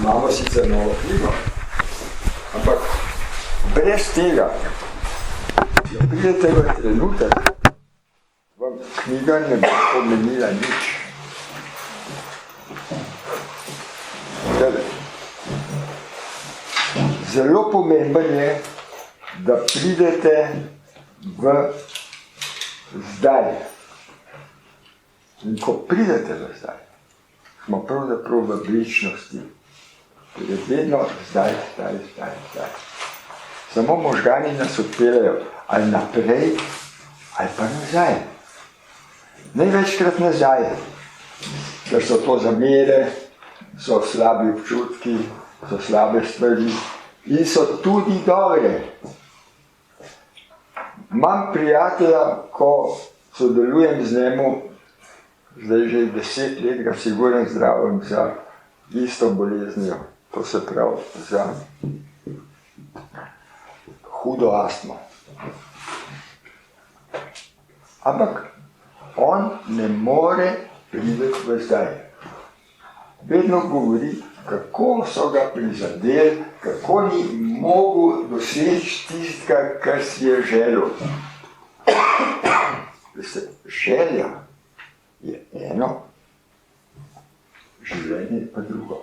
imamo sicer novo knjigo, ampak brez tega, da pridete v trenutek, vam knjiga ne bo pomenila nič. Zelo pomemben je, da pridete v zdaj. In ko pridete v zdaj, smo pravzaprav v večnosti. To je vedno zdaj. Samo možgani nas odpeljajo ali naprej, ali pa nazaj. Največkrat nazaj, ker so to zamere, so slabi občutki, so slabe stvari in so tudi dobre. Imam prijatelja, ko sodelujem z njemu, zdaj že 10 let ga sigurno zdravim za isto boleznijo, to se pravi za hudo astmo. Ampak on ne more priti v zdaj. Vedno govori, kako so ga prizadeli, kako ni mogel doseči tistega, kar si je želel. Želja je eno, življenje pa drugo.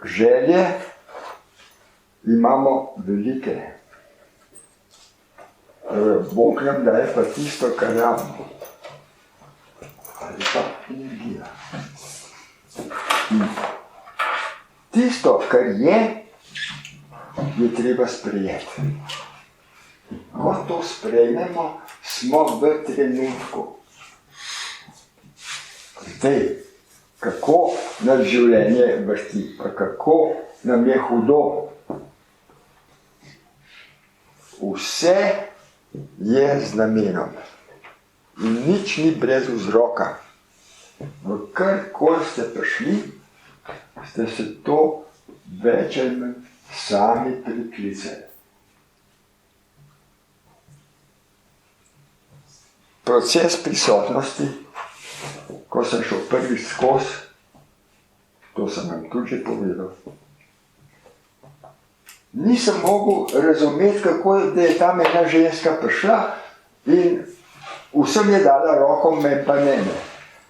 Želje imamo velike. Bog nam daje pa tisto, kar rabimo. Ali pa energija. Tisto, kar je treba sprejeti. Ko to sprejmemo, smo v trenutku. Zdaj, kako nas življenje vrti, pa kako nam je hudo. Vse je z namenom. In nič ni brez vzroka. V karkoli ste prišli, ste se to več ali manj sami priklicali. Proces prisotnosti, ko sem šel prvič skozi, to sem vam tudi že povedal, nisem mogel razumeti, kako je, da je tam ena ženska prišla in vsem je dala roko, me pa ne.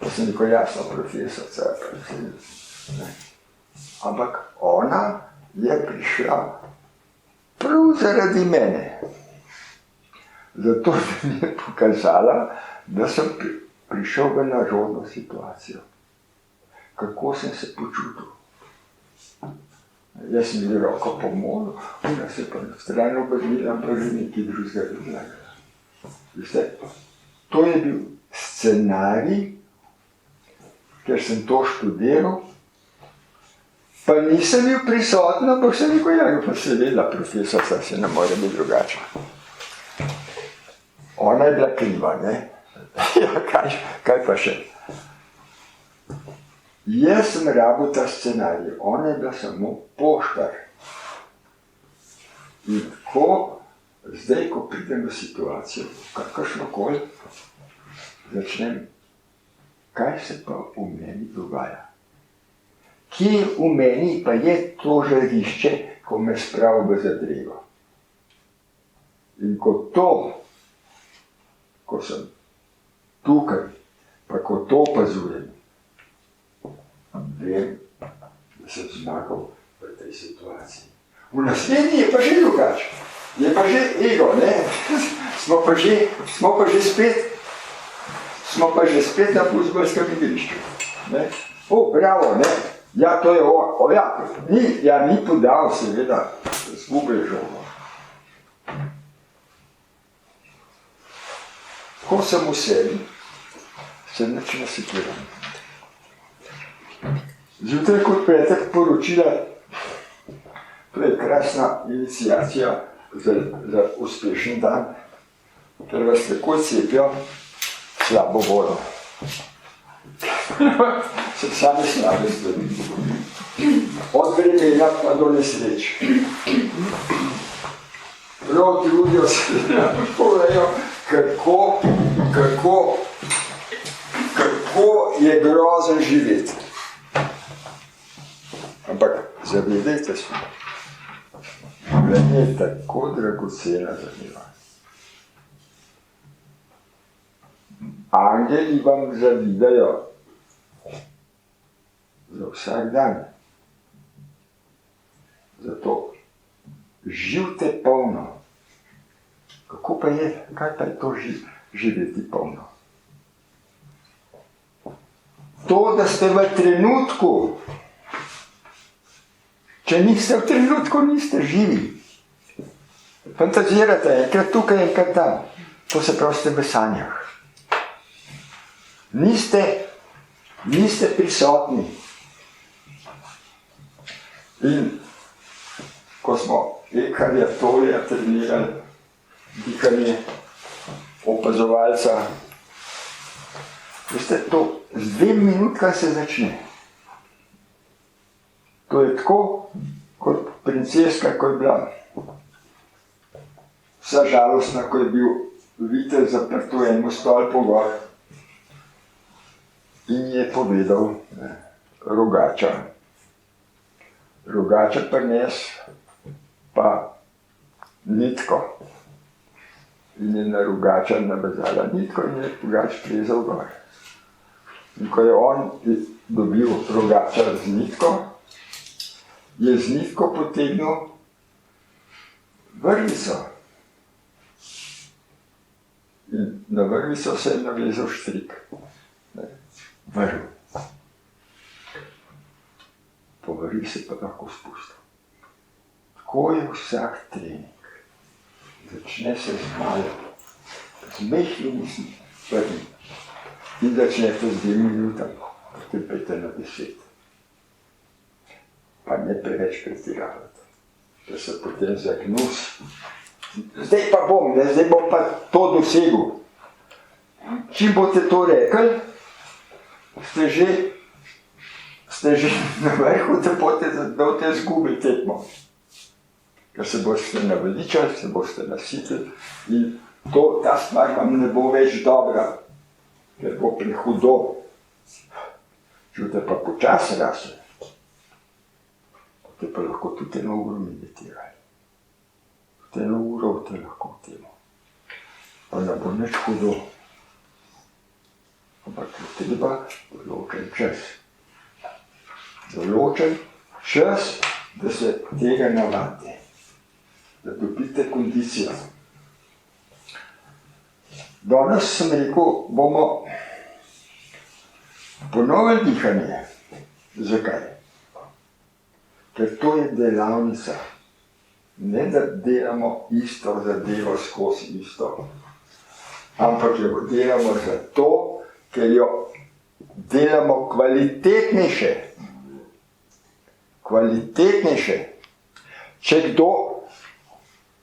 To sem rekel, jasno, profesorica. Ampak ona je prišla prav zaradi mene. Zato da mi je pokazala, da sem prišel v narodno situacijo. Kako sem se počutil. Jaz sem ji roko pomolil, ona se pa na stran obrnila, pa že nekaj drugega razlagala. Veste, to je bil scenarij, ker sem to študiral, pa nisem bil prisoten, ampak sem rekel, ja, pa seveda, profesorica se ne more biti drugače. Ona je bila kriva, ne? Ja, kaj pa še? Jaz sem rabil ta scenarij, ona je bila samo poštar. In ko, zdaj, ko pridem v situacijo, kakršnokoli, začnem, kaj se pa v meni dogaja? Kje v meni pa je to žarišče, ko me spravi v zadrego? In ko sem tukaj, pa ko to opazujem, vem, da sem zmagal v tej situaciji. V naslednji je pa že drugače. Je pa že ego, ne? Smo pa že spet na fuzbolskem igrišču. Bravo, ne? Ja, to je ni podal, seveda, zgubil žogo. Ko sem v sebi, se nič nasipiram. Zjutraj kot petek poročila, to je krasna iniciacija za uspešen dan, ker vas tako cepijo slabo vodo. Se sami slabe stvari. Od vremena pa do nesreč. Prav trudijo se, da povedo, kako je grozen živeti. zavedajte se, življenje je tako dragocena zadeva. Angeli vam zavidajo za vsak dan. Zato živite polno. Kako pa je, kaj pa je to živeti polno? To, da ste v trenutku, če niste v trenutku, niste živi. Fantazirate, enkrat tukaj, enkrat tam. To se pravi, ste v sanjah. Niste prisotni. In ko smo ekarja, tolja trenirali, dihanje opazovalca, veste, to z 2 minutka se začne. To je tako, kot princeska, ko je bila vsa žalostna, ko je bil vitez zaprt v enem stolpu gor. In je povedal rogača. Rogača prines pa nitko. In je na rogača navezala nitko in je rogač plezal gor. In ko je on dobil rogača z nitko, je z nitko potegnil vrvico. In na vrvico se je navezal štrik. Vrv. Po vrvi se pa lahko spustil. Tako je vsak trening. Začne se zmajati. Z mehkimi vrvi. In začnete z 2 minutami. Potrpete na 10. Pa ne preveč pretiravati. Da se potem zagnus. Zdaj pa bom pa to dosegel. Čim boste to rekli, ste že na vrhu, da boste zgubili tekmo. Ker se boste naveličali, se boste nasitili in ta stvar vam ne bo več dobra, ker bo prehudo. Čute pa počasi rasle. Boste pa lahko tudi 1 uro meditirali. 1 uro boste lahko v temu. Pa ne bo nič hudo. Ampak treba določen čas. Določen čas, da se tega navadite. Da dobite kondicijo. Danes sem rekel, bomo ponovili dihanje. Zakaj? Ker to je delavnica. Ne da delamo isto zadevo skozi isto. Ampak jo delamo zato, ker jo delamo kvalitetnejše. Kvalitetnejše. Če kdo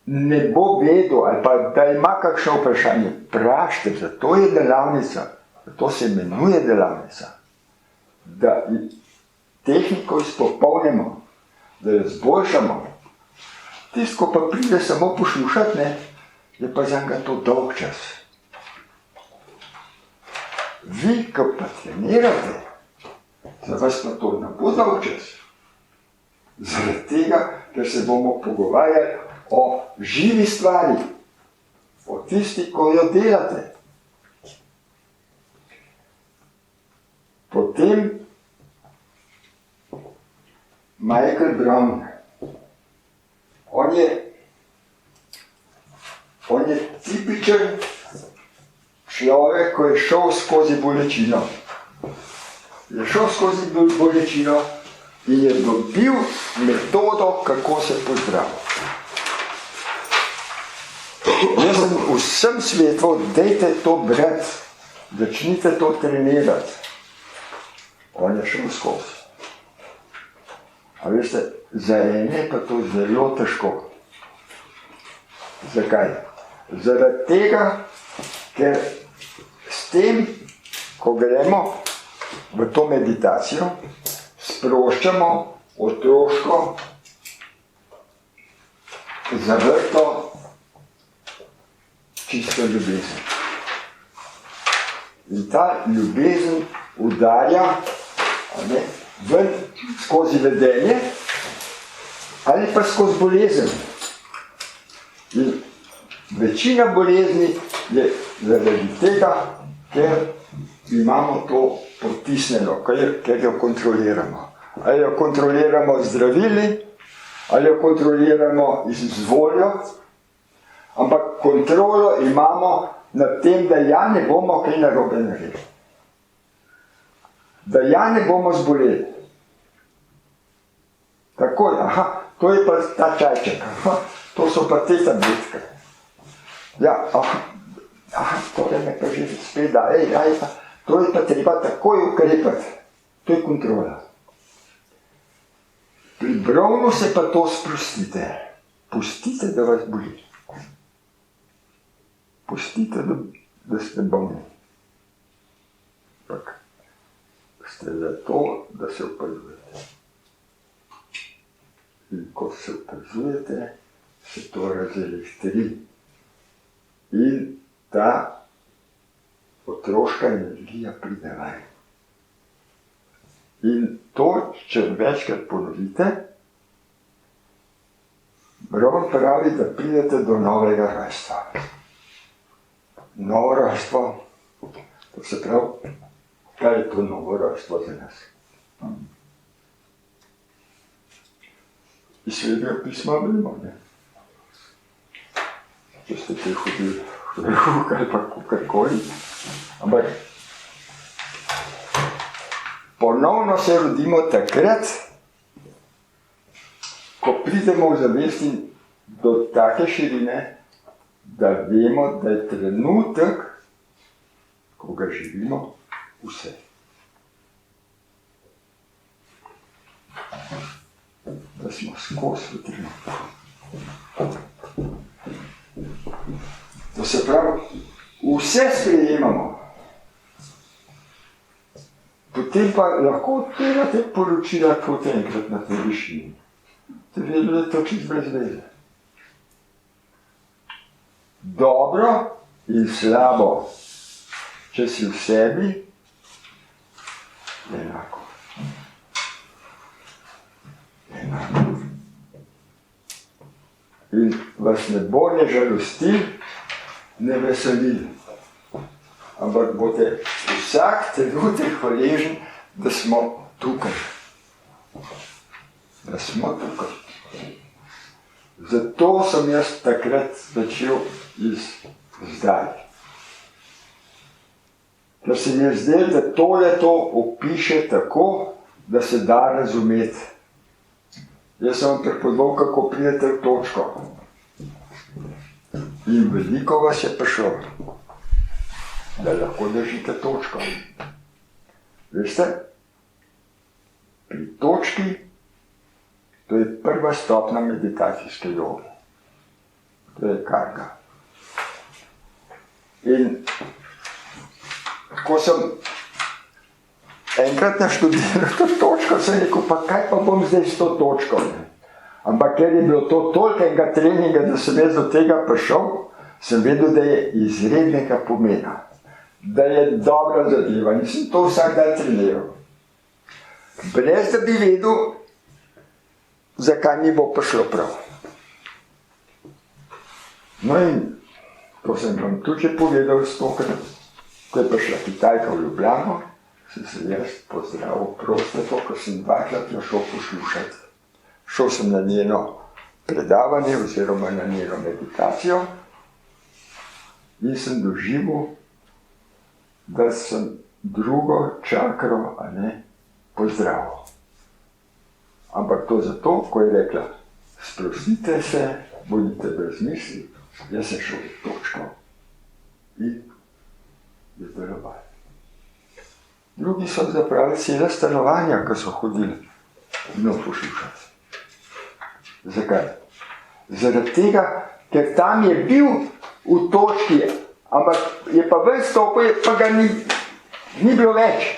ne bo vedel ali pa da ima kakšno vprašanje, vprašajte, zato je delavnica, zato se imenuje delavnica. Da tehniko izpopolnimo, da jo izboljšamo. Tisto, ko pa pride samo poslušati, je pa za njega to dolg čas. Vi, ko pa trenirate, za vas pa to ne bo dolg čas. Zaradi tega, ker se bomo pogovarjali o živi stvari, o tisti, ko jo delate. Potem Michael Brown, on je tipičen človek, ko je šel skozi bolečino. Je šel skozi bolečino in je dobil metodo, kako se pozdraviti. Jaz sem vsem svetu, dajte to brati, začnite to trenirati. On je šel skozi. A veste, za ene je pa to zelo težko. Zakaj? Zaradi tega, ker s tem, ko gremo v to meditacijo, sproščamo otroško zavrto čisto ljubezen. In ta ljubezen udarja ven skozi vedenje ali pa skozi bolezen. In večina bolezni je zaradi tega, ker imamo to potisnjeno, ker jo kontroliramo. Ali jo kontroliramo z zdravili, ali jo kontroliramo z voljo, ampak kontrolo imamo nad tem, da ja ne bomo kaj narobe naredili. Da ja ne bomo zboleli. Takoj, to je pa ta čajček, to so pa te tabletke. Ja, tole me pa že spet da, to je pa treba takoj ukrepati. To je kontrola. Pri Brownu se pa to sprostite. Pustite, da vas boli. Pustite, da ste bolni. Ampak ste zato, da se opazujete. In ko se opazujete, se to razelektri. In ta otroška energija pride ven. In to, če večkrat ponovite, Brown pravi, da pridete do novega rojstva. Novo rojstvo, to se pravi, kaj je to novo rojstvo za nas? Iz Svetega pisma vemo, ne? Če ste te hodili v ruk ali pa kakorkoli, ampak ponovno se rodimo takrat, ko pridemo v zavesti do take širine, da vemo, da je trenutek, ko ga živimo, vse. Da smo skozi v trenutku. To se pravi, vse sprejemamo. Potem pa lahko odpirate poročila kot enkrat na tej višini. Te vedeli, da je to čisto brez veze. Dobro in slabo, če si v sebi, je enako. In vas ne bo ne žalostil, ne veselil. Ampak boste vsak trenutek hvaležni, da smo tukaj. Da smo tukaj. Zato sem jaz takrat začel iz zdaj. Ker se mi je zdelo, da to opiše tako, da se da razumeti. Jaz sem vam pripovedal, kako pridete v točko. In veliko vas je prišlo, da lahko držite točko. Veste, pri točki, to je prva stopnja meditacijske joge. To je karga. In ko sem enkrat naštudiral to točko, sem rekel, pa kaj pa bom zdaj s to točko? Ampak ker je bilo to tolikega treninga, da sem jaz do tega prišel, sem vedel, da je izrednega pomena. Da je dobra zadeva. In sem to vsak dan treniral. Brez da bi vedel, zakaj mi bo prišlo prav. No in to sem vam tudi povedal stokrat, ko je prišla Kitajka v Ljubljano, sem se jaz pozdravil prosto, ko sem dvakrat jo šel poslušati. Šel sem na njeno predavanje oziroma na njeno meditacijo in sem doživel, da sem drugo čakro pozdravil. Ampak to zato, ko je rekla, sprostite se, bodite brez misli, jaz sem šel v točko in je deloval. Drugi so zapravili cela stanovanja, ko so hodili njo poslušati. Zakaj? Zaradi tega, ker tam je bil v točki, ampak je pa ven stopil, pa ga ni bilo več.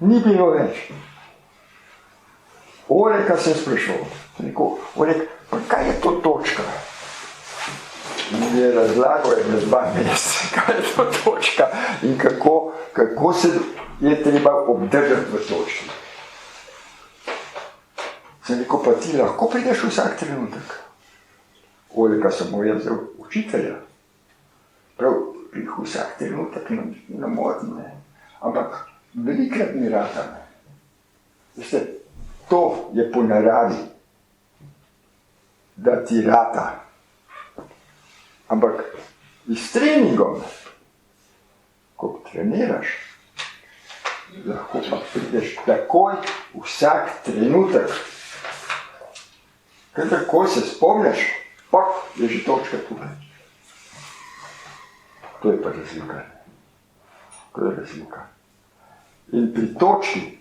Ni bilo več. Oreka sem sprašal. Orek, pa kaj je to točka? In mi je razlagal, je 2 meseca, kaj je to točka in kako se je treba obdržati v točki. Sem rekel, pa ti lahko prideš vsak trenutek. Oljka sem mu jaz učitelja. Prav, vsak trenutek na modni, ne. Ampak velikrat mi rata, ne. Veste, to je po naravi, da ti rata. Ampak s treningom, ko treniraš, lahko pa prideš takoj vsak trenutek. Kadarkoli se spomniš, pak, je že točka tukaj. To je pa razlika. To je razlika. In pri točki,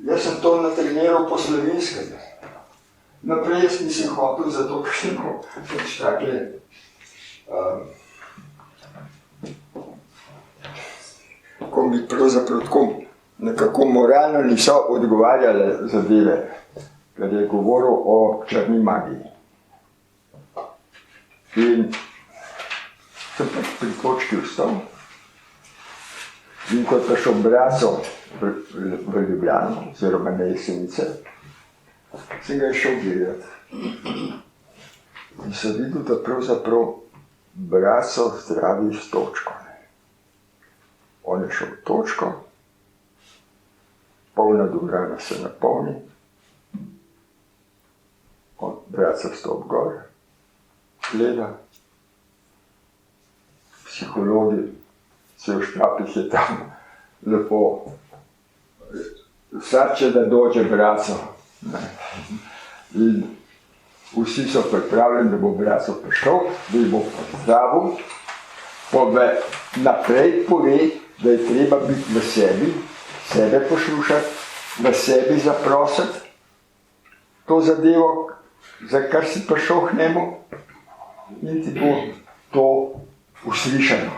jaz sem to natreniral po slovenskem. Naprej jaz nisem hotel, zato ker sem pač takle ko mi pravzaprav tako nekako moralno niso odgovarjale zadeve, ker je govoril o črni magiji. In sem pač pri točki vstal in ko je prišel Braco v Ljubljano, oziroma na Jesenice, sem ga šel gledat. In sem videl, da pravzaprav Braco zdravi s točko. On je šel v točko, polna dvorana se napolni, Braco stop gor, gleda, psihologi, vse v štapih je tam lepo, vsače da dođe Braco. In vsi so pripravljeni, da bo Braco prišel, da jih bo pozdravil, naprej pove, da je treba biti v sebi, sebe poslušati, v sebi zaprositi to zadevo, za kar si prišel k njemu, in ti bo to uslišano.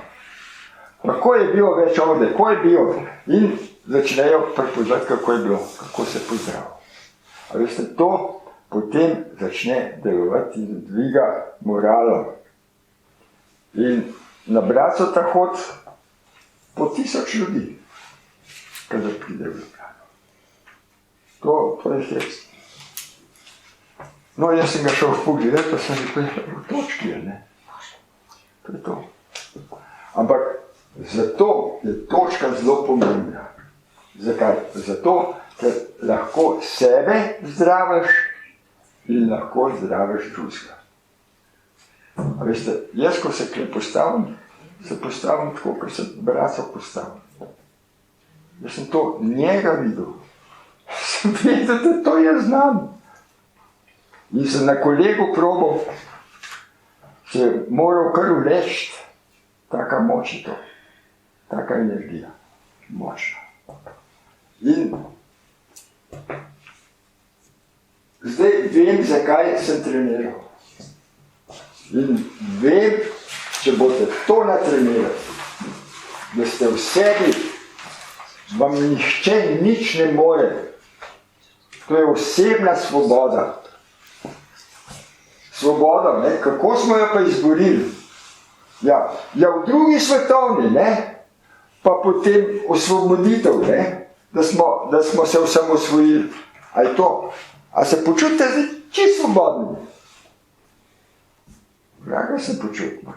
Pa ko je bilo več ovde, ko je bilo, in začnejo prepoznati, kako je bilo, kako se pozdravil. A veste, to potem začne delovati in dviga moralo. In na Braco ta hod po 1000 ljudi, kadar pride v Ljubljano. To je hec. No, jaz sem ga šel pogledati, pa sem rekel, v točki je, ne. To je to. Ampak zato je točka zelo pomembna. Zakaj? Zato, ker lahko sebe zdraviš in lahko zdraviš drugega. A veste, jaz, ko se kle postavim, se postavim tako, kot se Braco postavim. Jaz sem to njega videl. Sem vedel, da to jaz znam. In sem na kolegu probal, se je moral kar uleči, taka moč je to, taka energija, močna. In zdaj vem, zakaj sem treniral. In vem, če boste to natrenirali, da ste v sebi, vam nihče nič ne more. To je osebna svoboda. Svoboda, ne? Kako smo jo pa izborili? Ja, v drugi svetovni, ne? Pa potem osvoboditev, ne? Da smo se osamosvojili. A je to? A se počutite zdaj čisto svobodni? Vraga se počutim.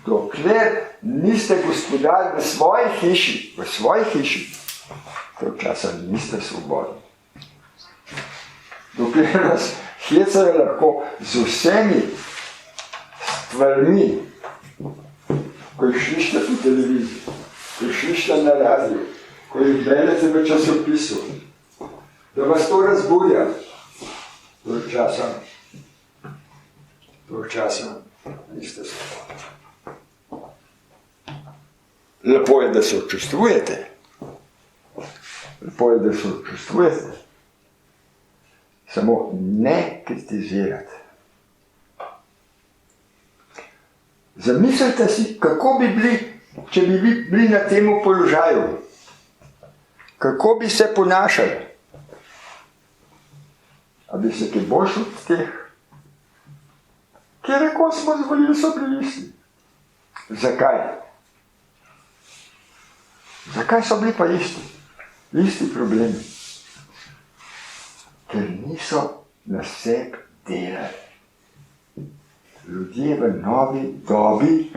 Dokler niste gospodar v svoji hiši, tog časa niste svobodni. Dokler nas hecajo lahko z vsemi stvarmi, ko jih slišite po televiziji, ko jih slišite na radiju, ko jih berete v časopisu, da vas to razburja, tog časa niste svobodni. Lepo je, da se občustvujete. Lepo je, da se občustvujete. Samo ne kritizirati. Zamislite si, kako bi bili, če bi bili na tem položaju. Kako bi se ponašali. A bi se kaj boljši od teh? Kjer ko smo zvolili, so bili isti. Zakaj? Zakaj so bili pa isti? Isti problem. Ker niso na sebi delali. Ljudje v novi dobi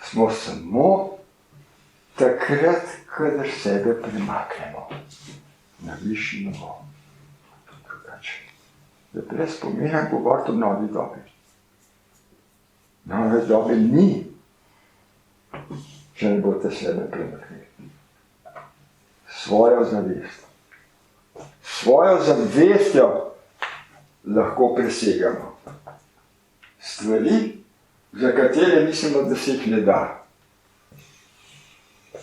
smo samo takrat, kadar sebe premaknemo na višji nivo. Da brez pomena govoriti o novi dobi. Nove dobe ni, če ne boste sebe premaknili. Svojo zavest. Svojo zavestjo lahko presegamo stvari, za katere mislimo, da se jih ne da.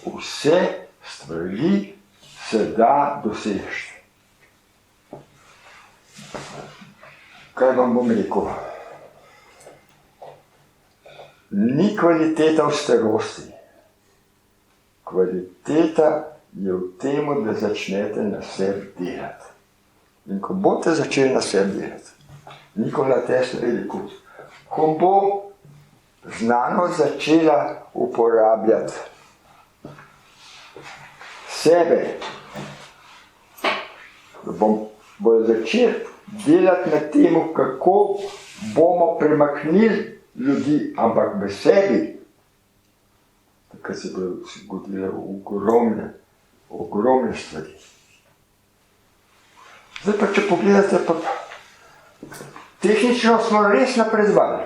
Vse stvari se da doseči. Kaj vam bom rekel? Ni kvaliteta v starosti. Kvaliteta je v tem, da začnete na sebi delati. In ko boste začeli na sebi delati, Nikola Tesla je rekel, ko bo znanost začela uporabljati sebe, bojo začeli delati na tem, kako bomo premaknili ljudi, ampak v sebi, takrat se bodo zgodile ogromne stvari. Zdaj pa, če pogledate, pa tehnično smo res napredovali.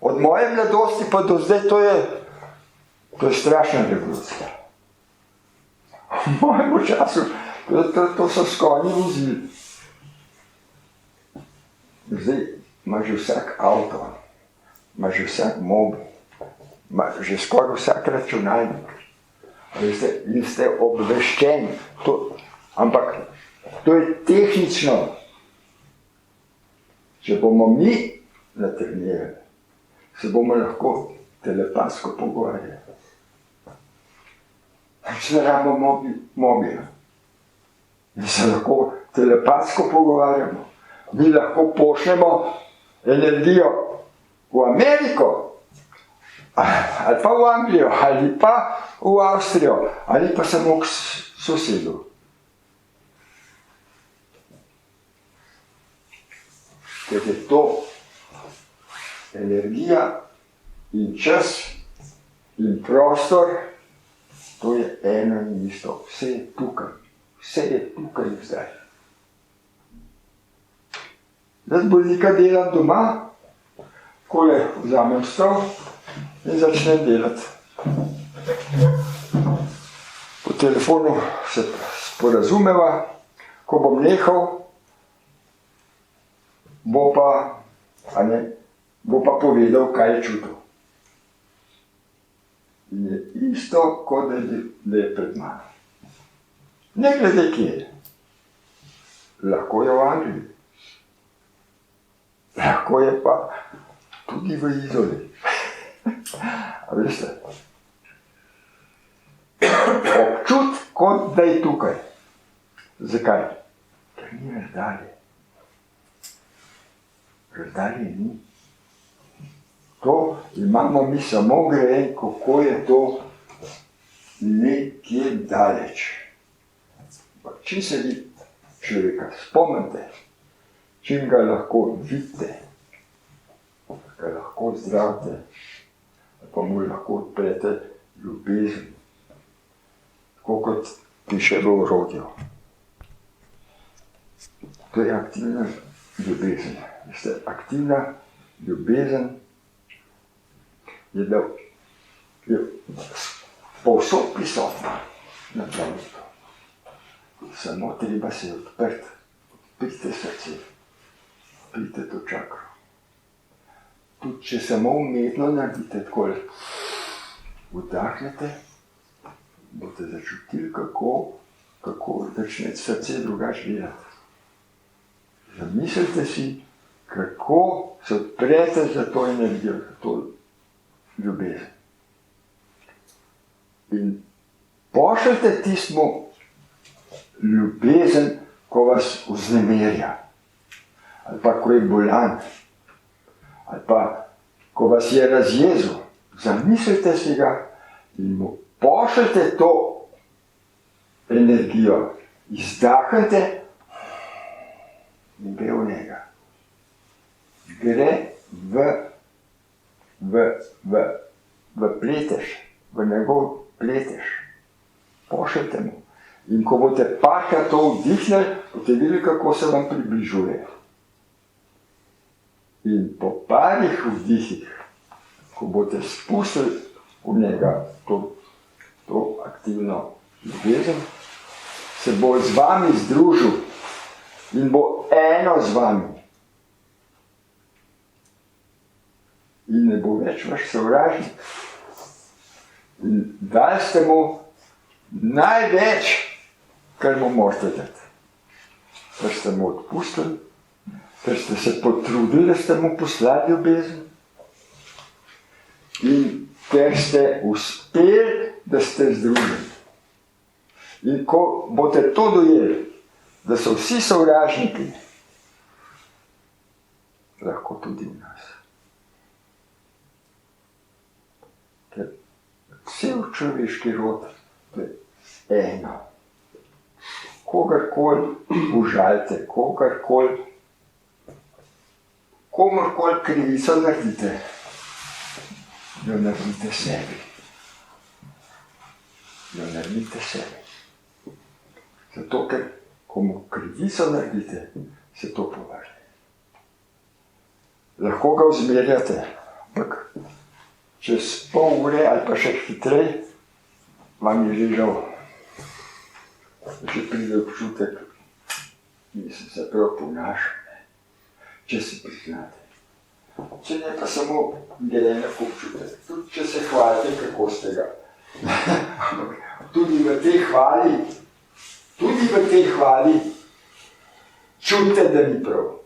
Od moje mladosti pa do zdaj to je strašna revolucija. V mojem času to so s konji vozili. Zdaj ima že vsak avto, ima že vsak mobil, ima že skoraj vsak računalnik. In ste obveščeni. Ampak to je tehnično. Če bomo mi natrenirali, se bomo lahko telepatsko pogovarjali. Se rabimo mobila. Mi se lahko telepatsko pogovarjamo. Mi lahko pošljemo energijo v Ameriko, ali pa v Anglijo, ali pa v Avstrijo, ali pa samo k sosedu. Ker je to energija in čas in prostor, to je eno in isto. Vse je tukaj. Vse je tukaj in zdaj. Jaz bolnika delam doma, kole vzamem stol in začnem delati. Po telefonu se sporazumeva, ko bom nehal, bo pa povedal, kaj je čutil. In je isto, kot da je pred mano. Ne glede kje je. Lahko je v Angliji. Lahko je pa tudi v Izoli. A veste? Občut, kot da je tukaj. Zakaj? Ker ni razdalje. Razdalje ni. To imamo mi samo grejen, kako je to nekje daleč. Čim se vi človeka spomnite, čim ga lahko vidite, ga lahko zdravite, pa mu lahko odprete ljubezen, tako kot piše v orodju. To je aktivna ljubezen. Veste, aktivna ljubezen je povsod prisotna na planetu. Samo treba se odprti, odprite srce, odprite to čakro. Tudi če samo umetno naredite takole, vdahnete, boste začutili, kako začne srce drugače delati. Zamislite si, kako se odprete za to energijo, za to ljubezen. In pošljite tistmu ljubezen, ko vas vznemirja, ali pa ko je bolan, ali pa ko vas je razjezil. Zamislite si ga in mu pošljite to energijo izdahnete in gre v njega. Gre v pletež, v njegov pletež. Pošljete mu. In ko boste parkrat to vdihnili, boste videli, kako se vam približuje. In po parih vdihih, ko boste spustili v njega to aktivno ljubezen, se bo z vami združil in bo eno z vami. In ne bo več vaš sovražnik. In dali ste mu največ, kar mu morate dati. Ker ste mu odpustili, ker ste se potrudili, da ste mu poslali ljubezen. In ker ste uspeli, da ste združeni. In ko boste to dojeli, da so vsi sovražniki, lahko tudi v nas. Ker cel človeški rod je eno. Kogarkoli užalite, komorkoli krivico naredite, jo naredite sebi. Zato, ker komu krivico naredite, se to povrne. Lahko ga vzmerjate, ampak čez pol ure ali pa še hitrej, vam je že žal. Že pride občutek, nisem se prav ponašal, če si priznate. Če ne pa samo grenek občutek, tudi če se hvalite, kako ste ga. Tudi v tej hvali čutite, da ni prav.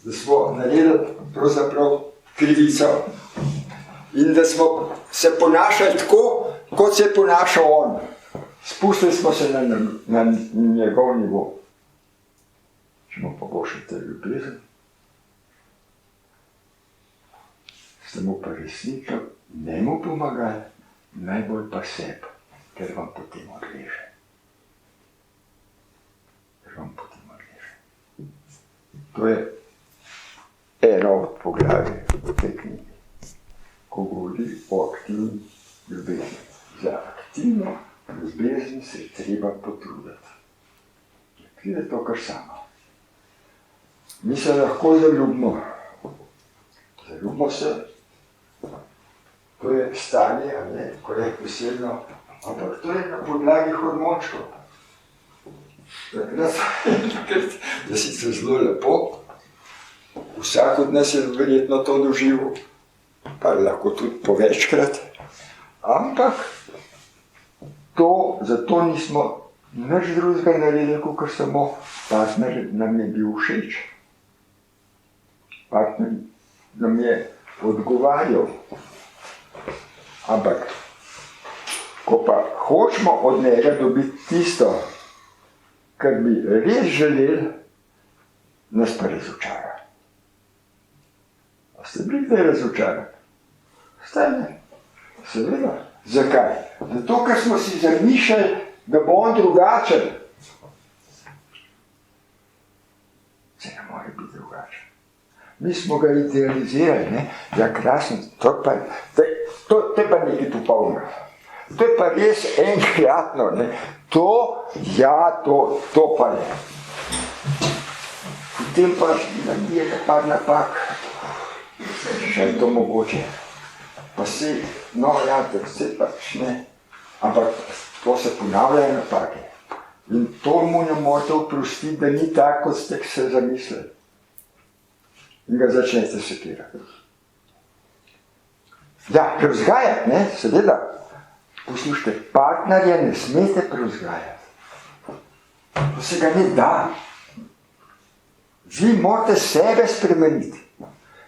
Da smo naredili pravzaprav krivico in da smo se ponašali tako, kot se je ponašal on. Spustili smo se na njegov nivo. Če mu pa pošljete ljubezen, ste mu pa resnično ne mu pomagali, najbolj pa sebi, ker vam potem odleže. To je eno od poglavij v tej knjigi, ko govori o aktivni ljubezni. Za aktivno ljubezen se je treba potruditi. Pride to kar samo. Mi se lahko zaljubimo. Zaljubimo se, to je stanje, ko je posebno, ampak to je na podlagi hormončkov. Takrat je sicer zelo lepo, vsak od nas je verjetno to doživel, pa lahko tudi po večkrat, ampak zato nismo nič drugega naredili, kot samo partner nam je bil všeč. Partner nam je odgovarjal. Ampak, ko pa hočemo od njega dobiti tisto, kar bi res želeli, nas pa razočara. A ste bili kdaj razočarani? Ste ne? Seveda. Zakaj? Zato, ker smo si zamišljali, da bo on drugačen. Se ne more biti drugačen. Mi smo ga idealizirali, ne? Ja, krasno, to je pa nekaj popolnega. To je pa res enkratno, ne? To pa je. Potem pa naredite par napak. Še je to mogoče. Pa se, se pač ne. Ampak to se ponavljajo napake. In to mu ne morate oprostiti, da ni tako, kot ste se zamislili. In ga začnete sekirati. Ja, prevzgajati, ne, seveda. Poslušajte, partnerja ne smete prevzgajati. To se ga ne da. Vi morate sebe spremeniti.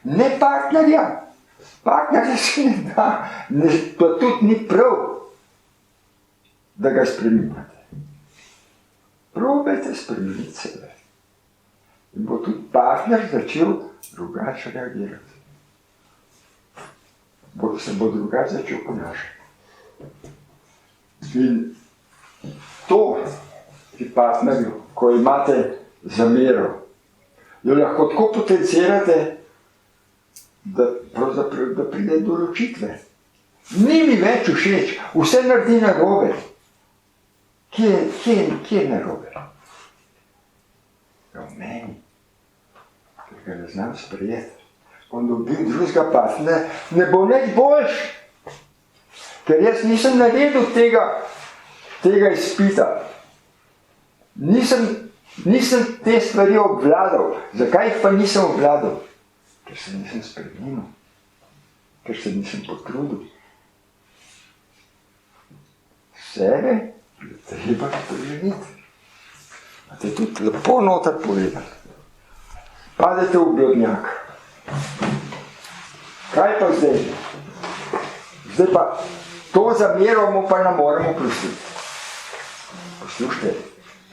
Ne partnerja. Partnerja se ne da. To tudi ni prav, da ga spremenite. Probajte spremeniti sebe. In bo tudi partner začel drugače reagirati. Se bo drugače začel ponašati. In to pri partnerju, ko imate zamero, jo lahko tako potencirate, da pravzaprav da pride do ločitve. Ni mi več všeč, vse naredi narobe. Kje je narobe? Ja, v meni, ker ga ne znam sprejeti. On dobil drugega partnera, ne bo nič boljš, ker jaz nisem naredil tega izpita. Nisem te stvari obvladal. Zakaj jih pa nisem obvladal? Ker se nisem spremenil, ker se nisem potrudil. Sebe je treba spremeniti. A te tudi lepo noter povedati. Padete v blodnjak. Kaj pa zdaj? Zdaj pa to zamero mu pa ne moremo pustiti. Poslušajte,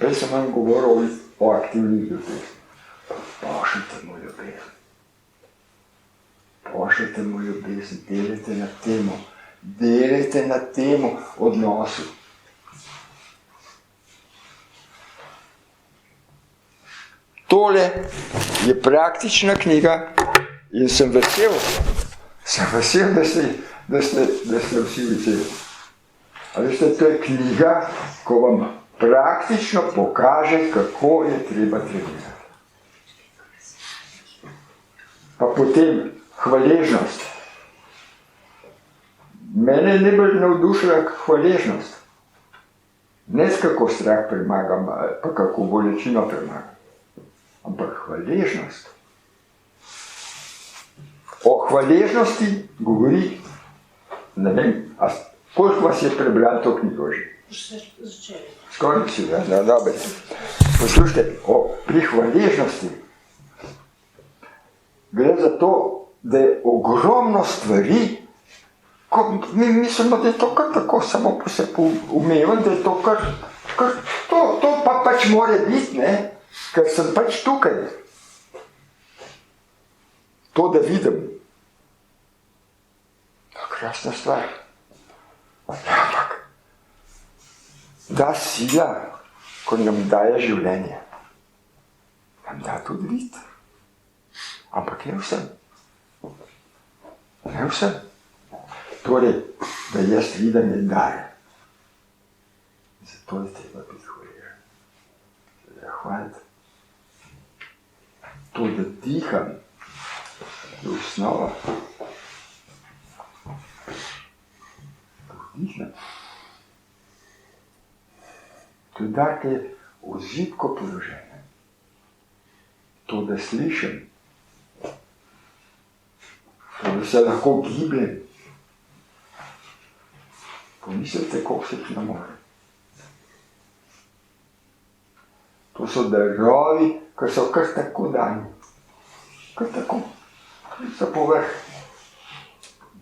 prej sem vam govoril o aktivnih ljudeh. Pošljite mu ljubezen. Pošljite mu ljubezen, delajte na temo odnosu. Tole je praktična knjiga in sem vesel, da ste vsi veseli. A veste, to je knjiga, ko vam praktično pokaže, kako je treba trenirati. Pa potem hvaležnost. Mene je najbolj navdušila hvaležnost. Ne kako strah premagam, pa kako bolečino premagam. Ampak hvaležnost. O hvaležnosti govori, ne vem, koliko vas je prebrali to knjigo že? Skoraj vsi, ja, dobro. Poslušajte, pri hvaležnosti gre za to, da je ogromno stvari, ko mi mislimo, da je to kar tako samo po sebi umeven, da je to kar to pa pač more biti, ne? Ker sem pač tukaj. To, da vidim. Krasna stvar. Ampak ta sila, ko nam daje življenje, nam da tudi vid. Ampak ne vsem. Ne vsem. Torej, da jaz vidim je dar. Zato je treba biti hvaležen. Zahvaliti. To, da diham, je osnova. Diham. To je dar, ki je ozitko položene. To, da slišim. To, da se lahko gibljem. Pomislite, koliko se ne more. To so darovi, ki so kar tako dani. Kar tako. Za povrh.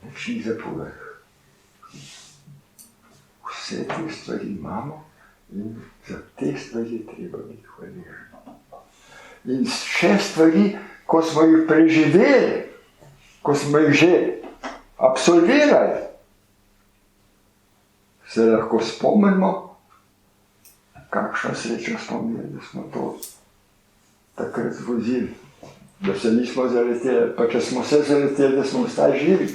Nič ni za povrh. Vse te stvari imamo in za te stvari je treba biti hvaležen. In še stvari, ko smo jih preživeli, ko smo jih že absolvirali, se lahko spomnimo, kakšno srečo smo imeli, da smo to takrat zvozili, da se nismo zaleteli, pa če smo se zaleteli, da smo ostali živi.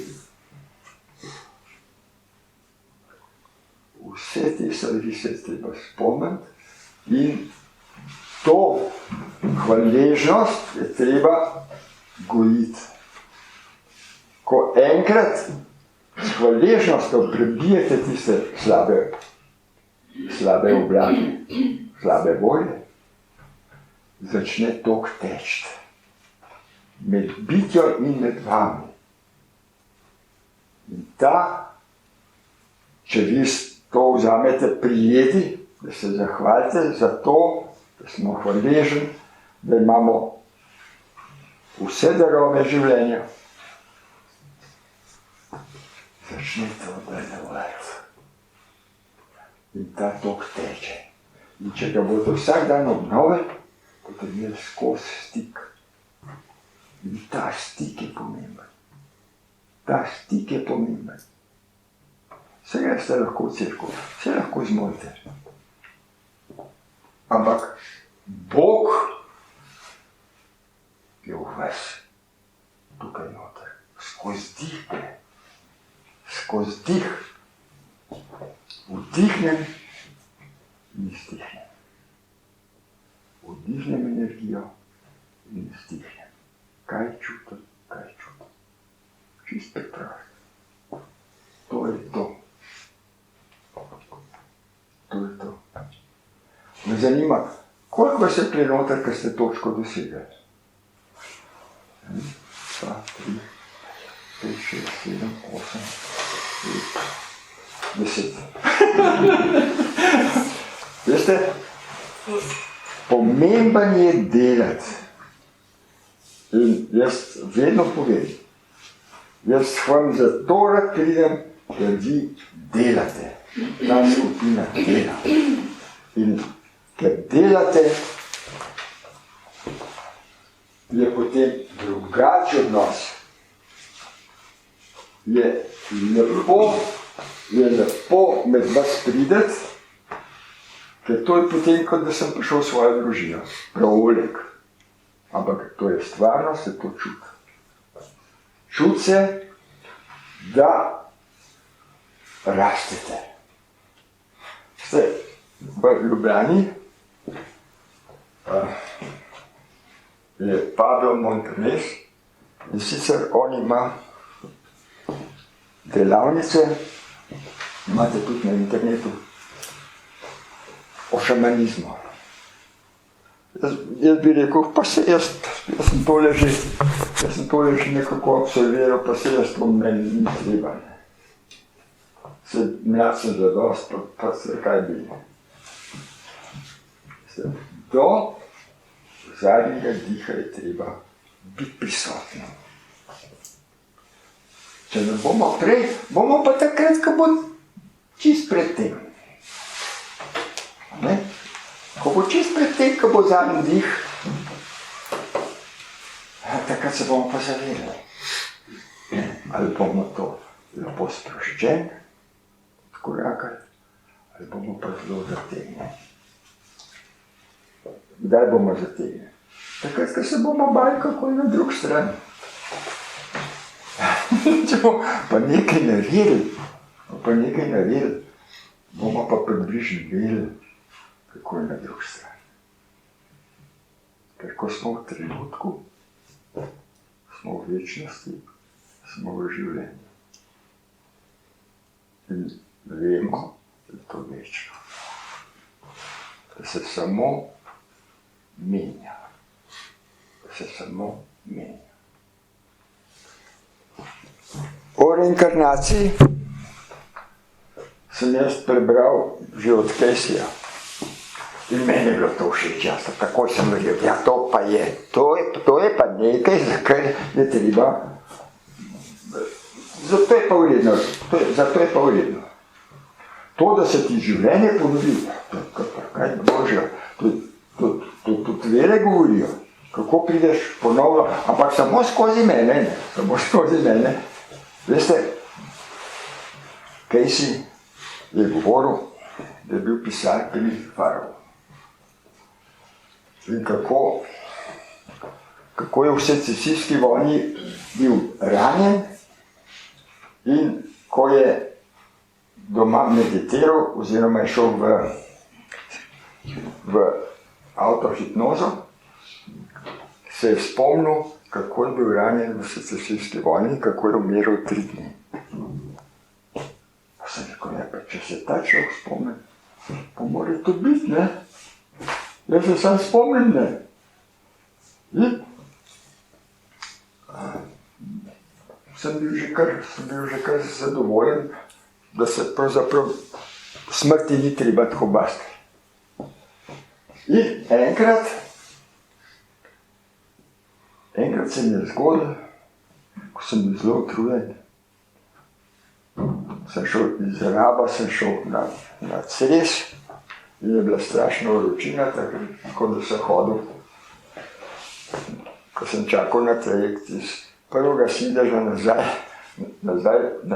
Vse te stvari se treba spomniti in to hvaležnost je treba gojiti. Ko enkrat s hvaležnostjo prebijete tiste slabe oblake, slabe volje, začne tok teči med bitjo in med vami. In če vi to vzamete prijeti, da se zahvalite za to, da smo hvaležni, da imamo vse darove življenja, začne to delovati. In ta tok teče. In če ga bodo vsak dan obnovili, bodo imeli skozi stik. In ta stik je pomemben. Ta stik je pomemben. Vse greste lahko v cerkev, vse lahko zmolite. ampak Bog je v vas, tukaj noter, skozi dih gre, skozi dih, vdihnem in izdihnem, vdihnem energijo in izdihnem. Kaj čutim, čist preprosto. To je to. Me zanima, koliko vas je tukaj noter, ker ste točko dosegli? 2, 3, 5, 6, 7, 8, 10. Veste, pomemben je delati. In jaz vedno povem, jaz vam zato rad pridem, da vi delate. Ta skupina dela. In ker delate, je potem drugačen odnos. Je lepo med vas prideti, ker to je potem, kot da sem prišel v svojo družino. Prav Oleg. Ampak to je stvarno, se to čuti. Čuti se, da rastete. Ste v Ljubljani, je Pavel Montanes, in sicer on ima delavnice, imate tudi na internetu, o šamanizmu. Jaz bi rekel, pa se jaz sem tole že nekako absolviral, pa se jaz to meni ni treba. Mlad sem zadost, pa se kaj bi. Do zadnjega diha je treba biti prisotni. Če ne bomo prej, bomo pa takrat, ko bo čist pred tem. Ne? Ko bo čist pred tem, ko bo zadnji dih, takrat se bomo pa zavedali. Ali bomo to lepo sproščen, korakali, ali bomo pa zelo zategnili. Kdaj bomo zategnili? Takrat, ko se bomo bali, kako je na drug strani. Če bomo pa nekaj naredili, bomo pa približno vedeli, kako je na drug strani. Ker ko smo v trenutku, smo v večnosti, smo v življenju. In vemo, da je to večno. Da se samo menja. O reinkarnaciji sem jaz prebral že od Caseyja. In meni je bilo to všeč, jaz takoj sem rekel, ja to pa je, to je pa nekaj, za kar je treba. Zato je pa vredno. To, da se ti življenje ponovi, kaj božjo, to tudi vere govorijo, kako prideš ponovno, ampak samo skozi mene. Veste, Casey je govoril, da je bil pisatelj Farov. In kako je v secesijski vojni bil ranjen in ko je doma meditiral oziroma je šel v avtohipnozo, se je spomnil, kako je bil ranjen v secesijski vojni in kako je umiral 3 dni. Pa sem rekel, ja, pa če se ta človek spomni, pa mora to biti, ne? Jaz se sam spomnim, ne? In sem bil že kar zadovoljen, da se pravzaprav smrti ni treba tako basti. In enkrat se mi je zgodilo, ko sem bil zelo utrujen, sem šel iz Raba, sem šel na Cres in je bila strašna vročina, tako da sem hodil, ko sem čakal na trajekt iz prvega sedeža na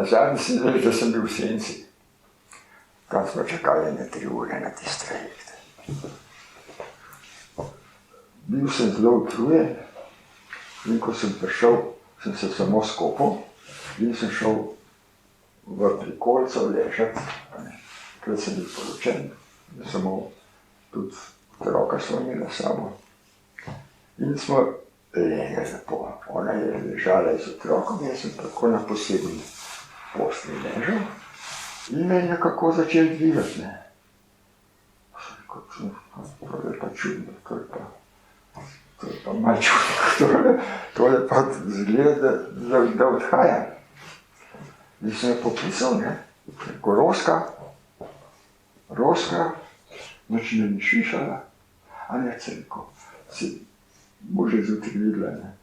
zadnji sedež, da sem bil v senci. Tam smo čakali 3 ure na tisti trajekt. bil sem zelo utrujen in ko sem prišel, sem se samo skopal in sem šel v prikolico ležati, ker sem bil poročen, samo tudi otroka smo imeli sabo. In smo legli lepo, ona je ležala z otrokom, jaz sem tako na posebni posli ležal in me je nekako začel dvigati, ne. To je pa čudno, to je pa malo čudno, to je pa zgleda, da odhajam. In sem jo poklical, ne, rekel, Roska, noč me ni šišala, a ne, sem rekel, si bo že zjutraj videla, ne.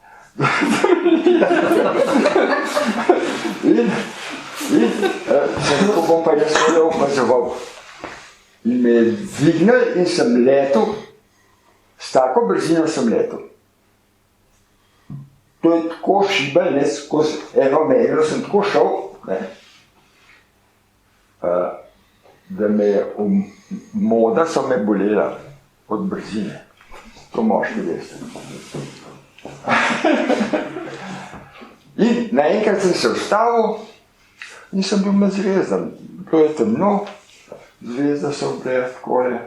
In sem rekel, bom pa jaz tole opazoval. In me je dvignil in sem letel, s tako brzino sem letel. To je tako šibel, ne, skozi eno meglo sem tako šel, ne, da me je moda so me bolela od brzine. To moški veste. In naenkrat sem se ustavil in sem bil nazrezan. Bilo je temno, zvezda so bile takole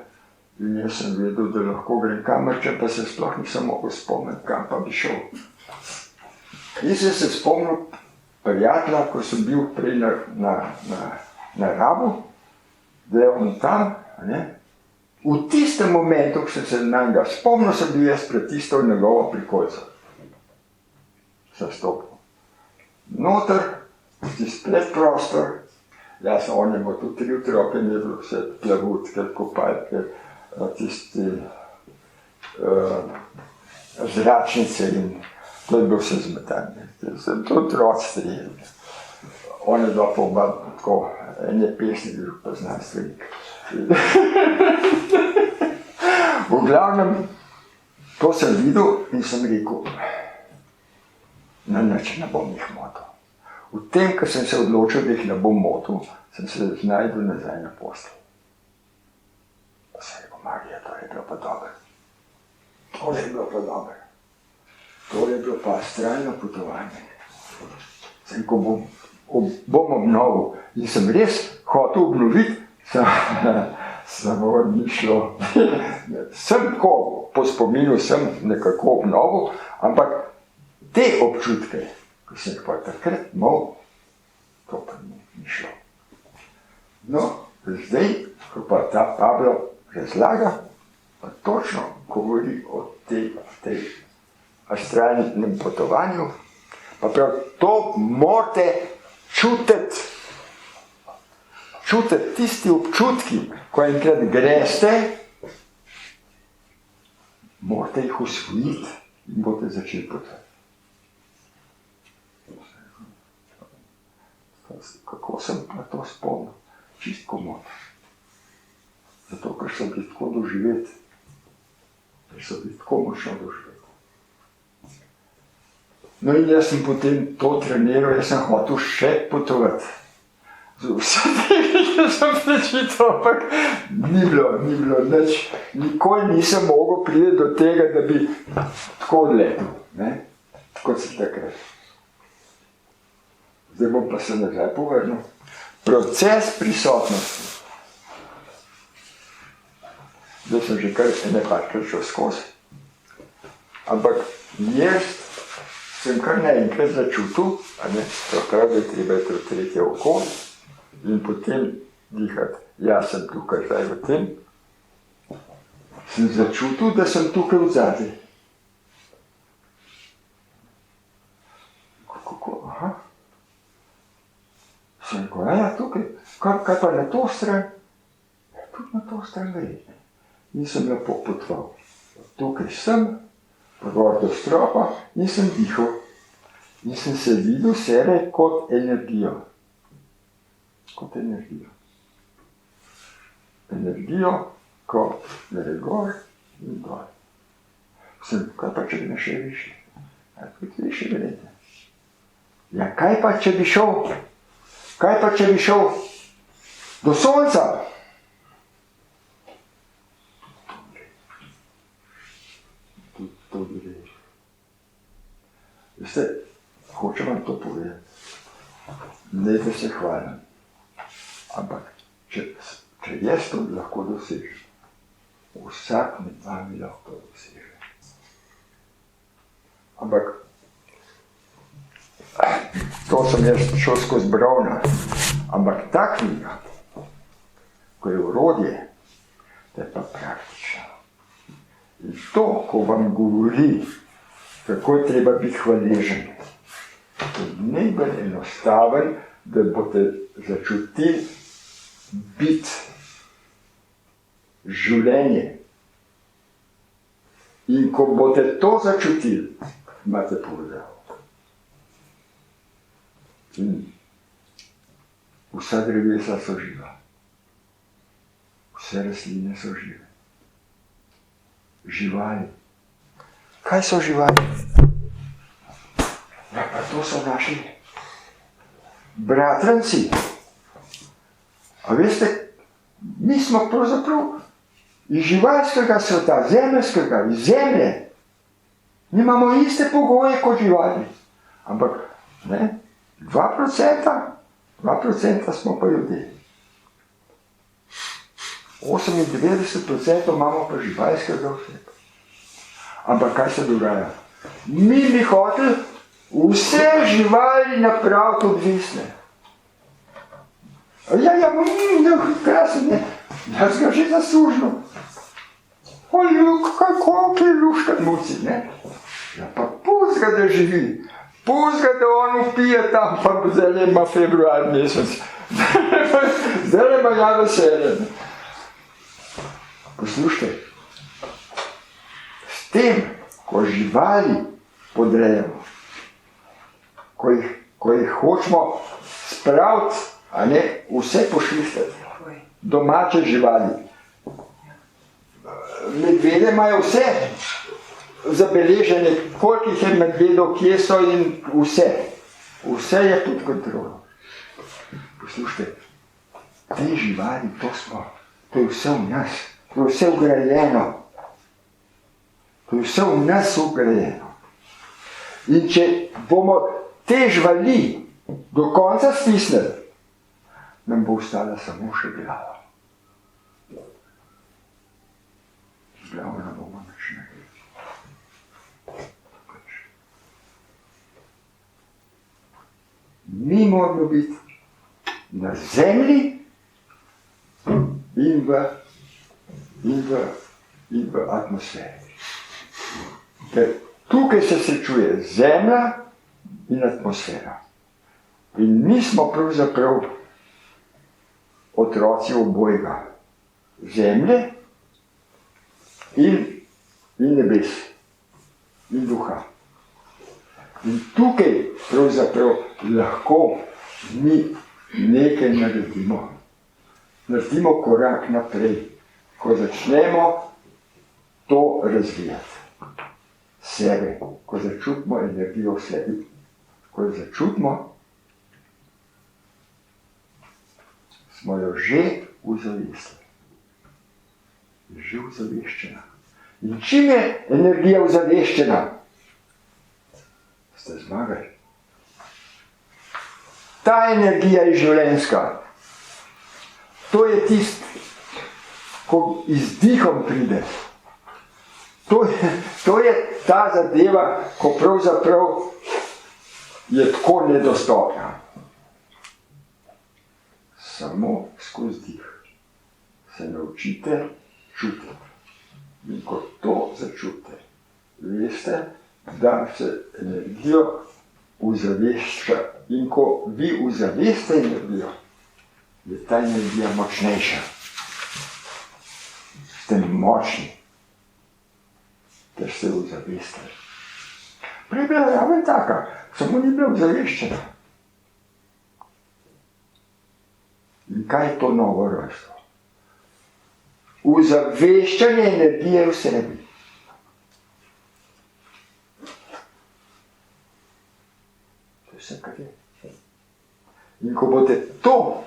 in jaz sem vedel, da lahko grem kamerče, pa se sploh nisem mogel spomniti, kam pa bi šel. In sem se spomnil prijatelja, ko sem bil prej na Rabu, da je on tam, ne. V tistem momentu, ko sem se na njega spomnil, sem bil jaz pred tisto njegovo prikolico. Sem stopil. Noter, tisti predprostor, jaz on je imel tudi 3 otroke, ne bilo vse plavutke, kopalke, tisti zračnice in to je bilo vse zmetanje. Sem to otroci strelili. On je dva pa oba tako, en je pesnik, drug pa znanstvenik. V glavnem, to sem videl in sem rekel, na nič ne bom jih motil. V tem, ko sem se odločil, da jih ne bom motil, sem se znajdel nazaj na poslu. Pa sem rekel, Marija, to je bilo pa dobro. To je bilo pa dobro. To je bilo pa astralno potovanje. Sem rekel, bom obnovil. In sem res hotel obnoviti, samo ni šlo. Sem tako, po spominu sem nekako obnovil, ampak te občutke, ko sem jih pa takrat imel, to pa ni šlo. No, zdaj, ko pa ta Pablo razlaga, pa točno govori o tej astralnem potovanju, pa prav to morate čutiti tisti občutki, ko enkrat greste, morate jih usvojiti in boste začeli potovati. Kako sem pa to spomnil? Čistko moč. Zato, ker so bili tako doživeti. Ker so bili tako močno doživeti. No in jaz sem potem to treniral, jaz sem hotel še potovati. Vse tega sem prečital, ampak ni bilo nič. Nikoli nisem mogel priti do tega, da bi tako odletel, ne? Kot sem takrat. Zdaj bom pa se nazaj povrnil. Proces prisotnosti. Zdaj sem že kar nekajkrat šel skozi. Ampak jaz sem kar naenkrat začutil, takrat je treba to tretje oko in potem dihati. Jaz sem tukaj zdaj v tem. Sem začutil, da sem tukaj odzadaj. Kako? Aha. Sem rekel, ja, tukaj, kaj pa na to stran? Tudi na to stran gre. In sem lepo potoval. Tukaj sem, pogor do stropa in sem dihal. In sem se videl sebe kot energijo. Kot energijo. Energijo, ko gre gor in dol. Sem, kaj pa če bi me še više? Ja, tudi više grede. Ja, kaj pa če bi šel? Kaj pa če bi šel do sonca? Tudi Veste, hočem vam to povedati. Ne, da se hvalim. Ampak, če jaz to lahko dosežem, vsak med vami lahko doseže. Ampak, to sem jaz šel skozi Browna. Ampak ta knjiga, ko je orodje, to je pa praktično. In to, ko vam govori, kako je treba biti hvaležen, je najbolj enostaven, da boste začutili biti življenje. In ko boste to začutili, imate povedal. In vsa drevesa so živa. Vse rastline so žive. Živali. Kaj so živali? Ja, pa to so naši bratranci. A veste, mi smo pravzaprav iz živalskega sveta, zemeljskega, iz zemlje. Mi imamo iste pogoje kot živali. Ampak, ne, 2% smo pa ljudje. 98% imamo pa živalskega sveta. Ampak kaj se dogaja? Mi bi hoteli vse živali napraviti odvisne. Ja, krasen je. Jaz ga že zaslužil. Kako je luškat muci, ne? Ja, pa pusti ga, da živi. Pusti ga, da on upije tam, pa zdaj ima februar mesec. Zdaj ima ja veselje. Poslušajte, s tem, ko živali podrejamo, ko jih hočemo spraviti, a ne, vse pošlistati, domače živali. Medvede imajo vse zabeležene, koliko jih je medvedov, kje so in vse. Vse je pod kontrolo. Poslušajte, te živali, to je vse v nas. To je vse ugrajeno. To je vse v nas ugrajeno. In če bomo te živali do konca stisnili, nam bo ostala samo še glava. Glava ne bomo nič naredili. Mi moramo biti na zemlji in v atmosferi. Ker tukaj se srečuje zemlja in atmosfera. In mi smo pravzaprav otroci obojega. Zemlje in nebes. In duha. In tukaj pravzaprav lahko mi nekaj naredimo. Naredimo korak naprej, ko začnemo to razvijati. Sebe, ko začutimo energijo v sebi, ko jo začutimo, smo jo že uzavestili. Že uzaveščena. In čim je energija uzaveščena, ste zmagali. Ta energija je življenjska. To je tisto, ko izdihom pride. To je ta zadeva, ko pravzaprav je tako nedostopna. Samo skozi dih se naučite čutiti. In ko to začutite, veste, da se energijo uzavešča. In ko vi uzaveste energijo, je ta energija močnejša. Ste močni, ker ste uzavestili. Prej je bila raven taka, samo ni bila uzaveščena. In kaj je to novo rojstvo? Uzaveščanje energije v sebi. To je vse, kar je. In ko boste to,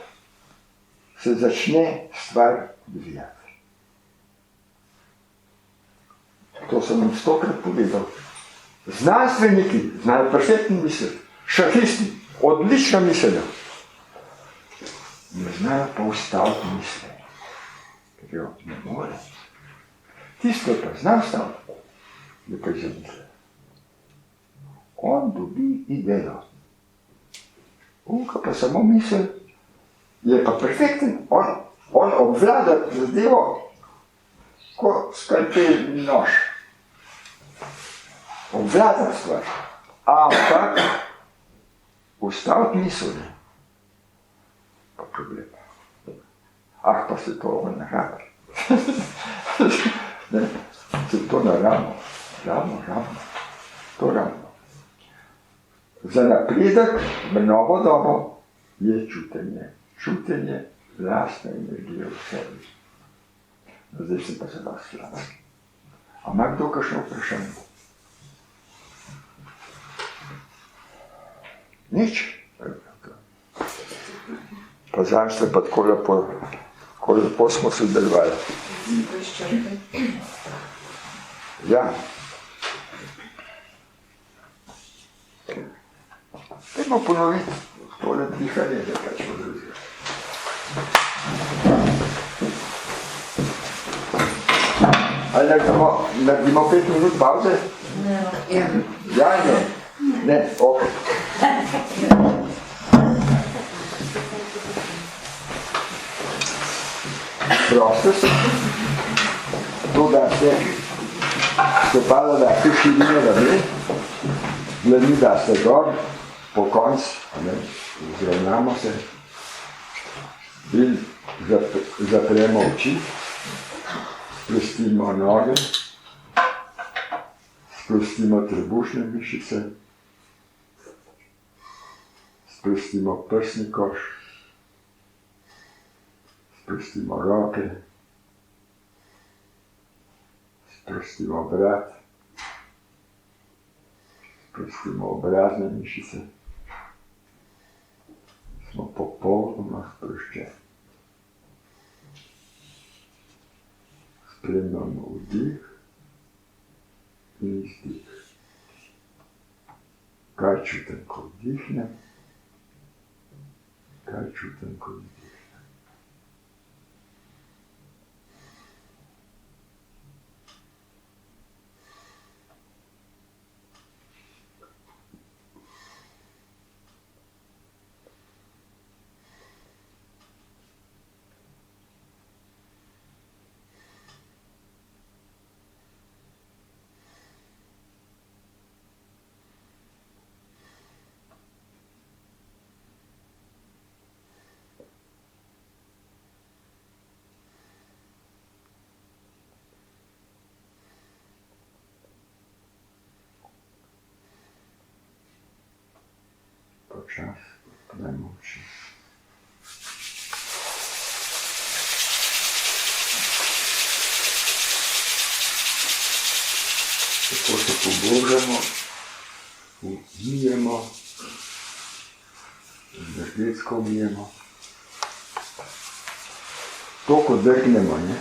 se začne stvar odvijati. To sem vam 100-krat povedal. Znanstveniki znajo perfektno misliti, šahisti, odlično mislijo. Ne znajo pa ustaviti misli, ker jo ne more. Tisto pa zna ustaviti, je pa izmislil. On dobi idejo. Unka pa samo misel, je pa perfekten, on obvlada zadevo, ko skalpelni nož. Obvlada stvar, ampak ustaviti misel ne. Pa problem. Ah, pa se to ne rabi. Ne, se to ne rabimo. To rabimo. Za napredek v novo dobo je čutenje. Čutenje lastne energije v sebi. No, zdaj sem pa se vas slavski. A ima kdo kakšno vprašanje? Nič. Pa zanj ste pa tako lepo smo se delovali. Ja. Dajmo ponoviti tole dihanje, da kaj smo drugega. Ali naredimo 5 minut pauze? Ne. Ja, ne. Ne, ok. Prosto se, to da se stopala dati širine rame, dlani da se gor, po konc, zravnamo se in zapremo oči, sprostimo noge, sprostimo trebušne mišice, sprostimo prsni koš, sprostimo roke, sprostimo vrat, sprostimo obrazne mišice. Smo popolnoma sproščeni. Spremljamo vdih in izdih. Kaj čutim, ko vdihnem, kaj čutim, ko izdihnem. Počas odpremo oči. Tako se pobožamo, umijemo, energetsko umijemo. To, ko drgnemo, ne?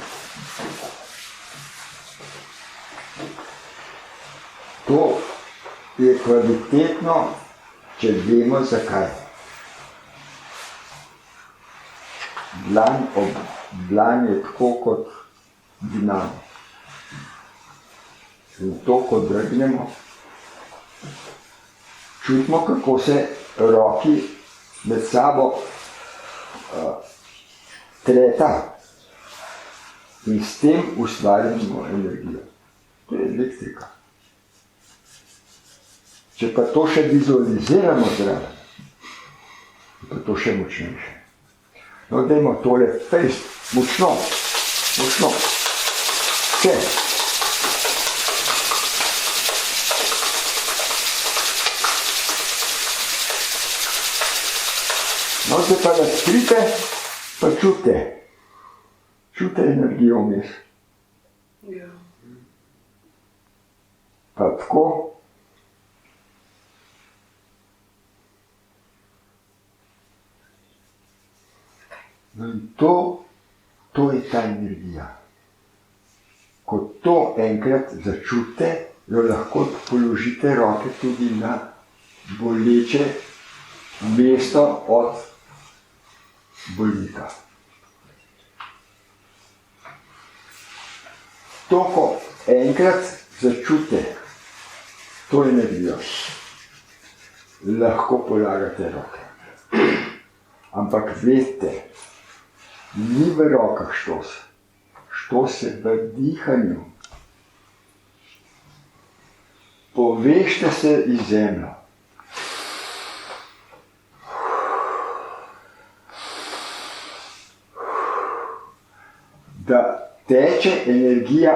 To je kvalitetno, če vemo zakaj. Dlan je tako kot dinamo. In to, ko drgnemo, čutimo, kako se roki med sabo treta. In s tem ustvarjamo energijo. To je elektrika. Če pa to še vizualiziramo zraven, je pa to še močnejše. No, dajmo tole fejst, močno. Vse. No, zdaj pa razkrite, pa čute. Čute energijo vmes. Ja. Pa tako. In to je ta energija. Ko to enkrat začute jo lahko položite roke tudi na boleče mesto od bolnika. To, ko enkrat začutite to energijo, lahko polagate roke. Ampak vedite, ni v rokah štos. Štos je v dihanju. Povežite se iz zemljo. Da teče energija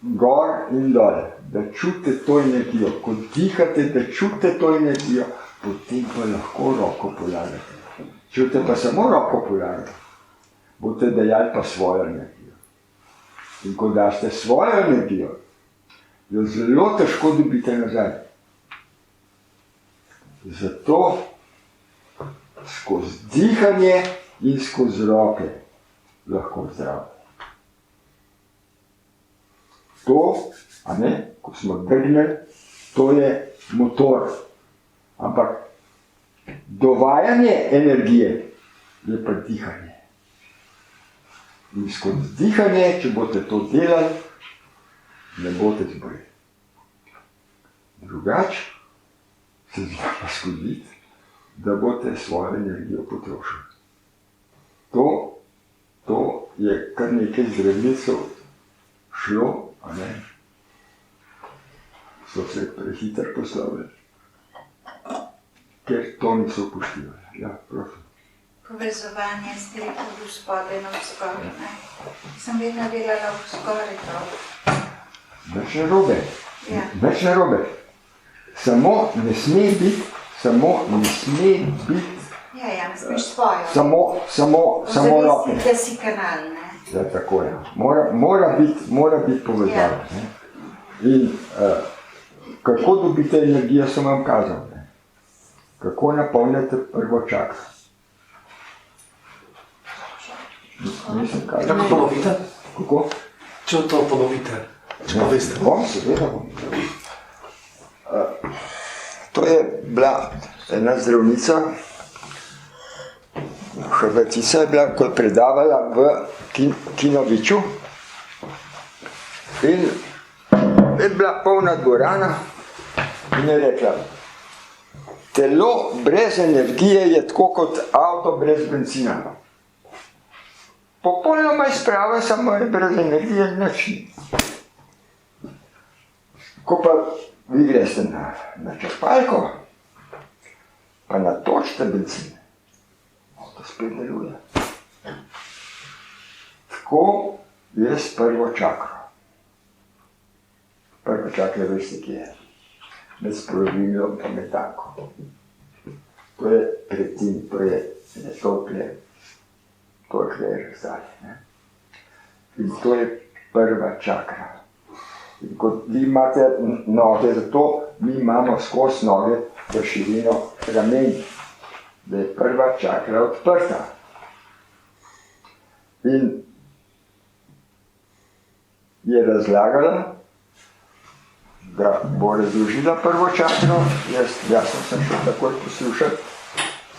gor in dol, da čutite to energijo. Ko dihate, da čutite to energijo, potem pa lahko roko polagate. Čutite pa samo roko polagate, boste dajali pa svojo energijo. In ko daste svojo energijo, jo zelo težko dobite nazaj. Zato skozi dihanje in skozi roke lahko zdravite. To, ko smo drgnili, to je motor. Ampak dovajanje energije je pa dihanje. In skozi dihanje, če boste to delali, ne boste zboleli. Drugače se zna pa zgoditi, da boste svojo energijo potrošili. To je kar nekaj zdravnicov šlo, so se prehitro poslovili, ker to niso upoštevali. Ja, prosim. Povezovanje ste rekel v spodaj na vzgor, ne? Sem vedno delala v vzgori to. Več ne robe. Samo ne sme biti. Ja, ne smeš svojo. Samo roke. Da si kanal, ne? Ja, tako je. Mora biti povezava. Ja. In kako dobite energijo, sem vam kazal. Ne? Kako napolnite prvo čakro. Kako ponovite? Kako? Če to ponovite, če poveste. Seveda bom. To je bila ena zdravnica, Hrvatica je bila, ko je predavala v Kinoviču in je bila polna dvorana in je rekla, telo brez energije je tako kot avto brez benzina. Popolnoma izprava, samo je brez energije nič ni. Ko pa vi greste na črpalko, pa natočite benzin, to spet deluje. Tako je s prvo čakro. Prvo čakro je veste, ki je med sporovilom pa med tankom. To je predtim, to je tokle. To je že zdaj. In to je prva čakra. In ko vi imate noge, zato mi imamo skozi noge v širino ramen, da je prva čakra odprta. In je razlagala, da bo razložila prvo čakro, jaz sem šel takoj poslušati,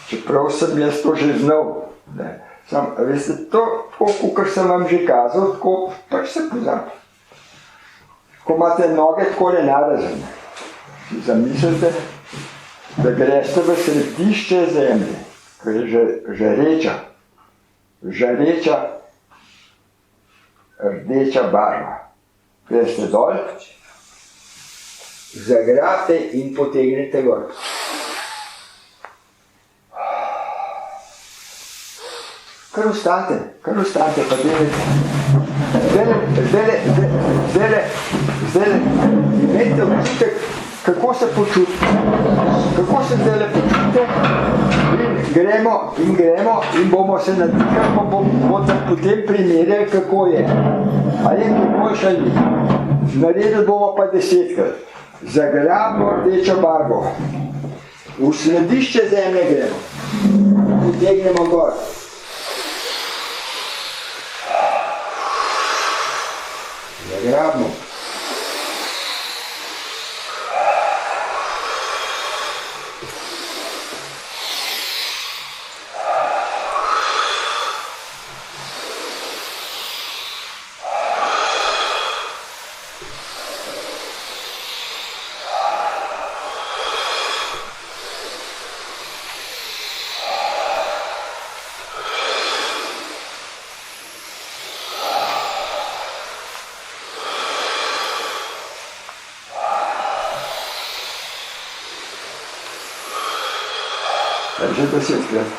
čeprav sem jaz to že znal. Sam, veste, to, kakor sem vam že kazal, tako pač se pozabi. Ko imate noge takole narazen, si zamislite, da greste v središče zemlje, ko je žareča rdeča barva. Greste dol, zagrabite in potegnete gor. Kar ustate, pa delajte. Zdaj, imejte občutek, kako se počutite. Kako se zdaj počutite in gremo in bomo se nadihali, pa bomo potem primerjali, kako je. A je to boljše ali ni? Naredili bomo pa 10-krat. Zagrabimo rdečo barvo. V središče zemlje gremo. Potegnemo gor. Zagrabimo. že 10-krat.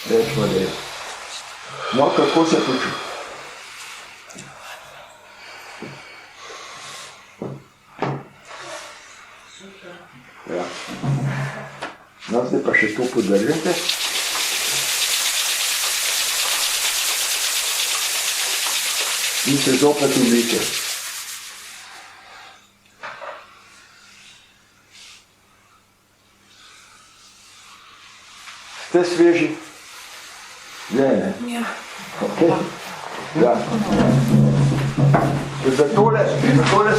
Več model. No, kako se počuti? Ja. No, zdaj pa še to podržite. In se zopet umijte. Ste sveži? Ne. Ja. Okay. Ja. Zatole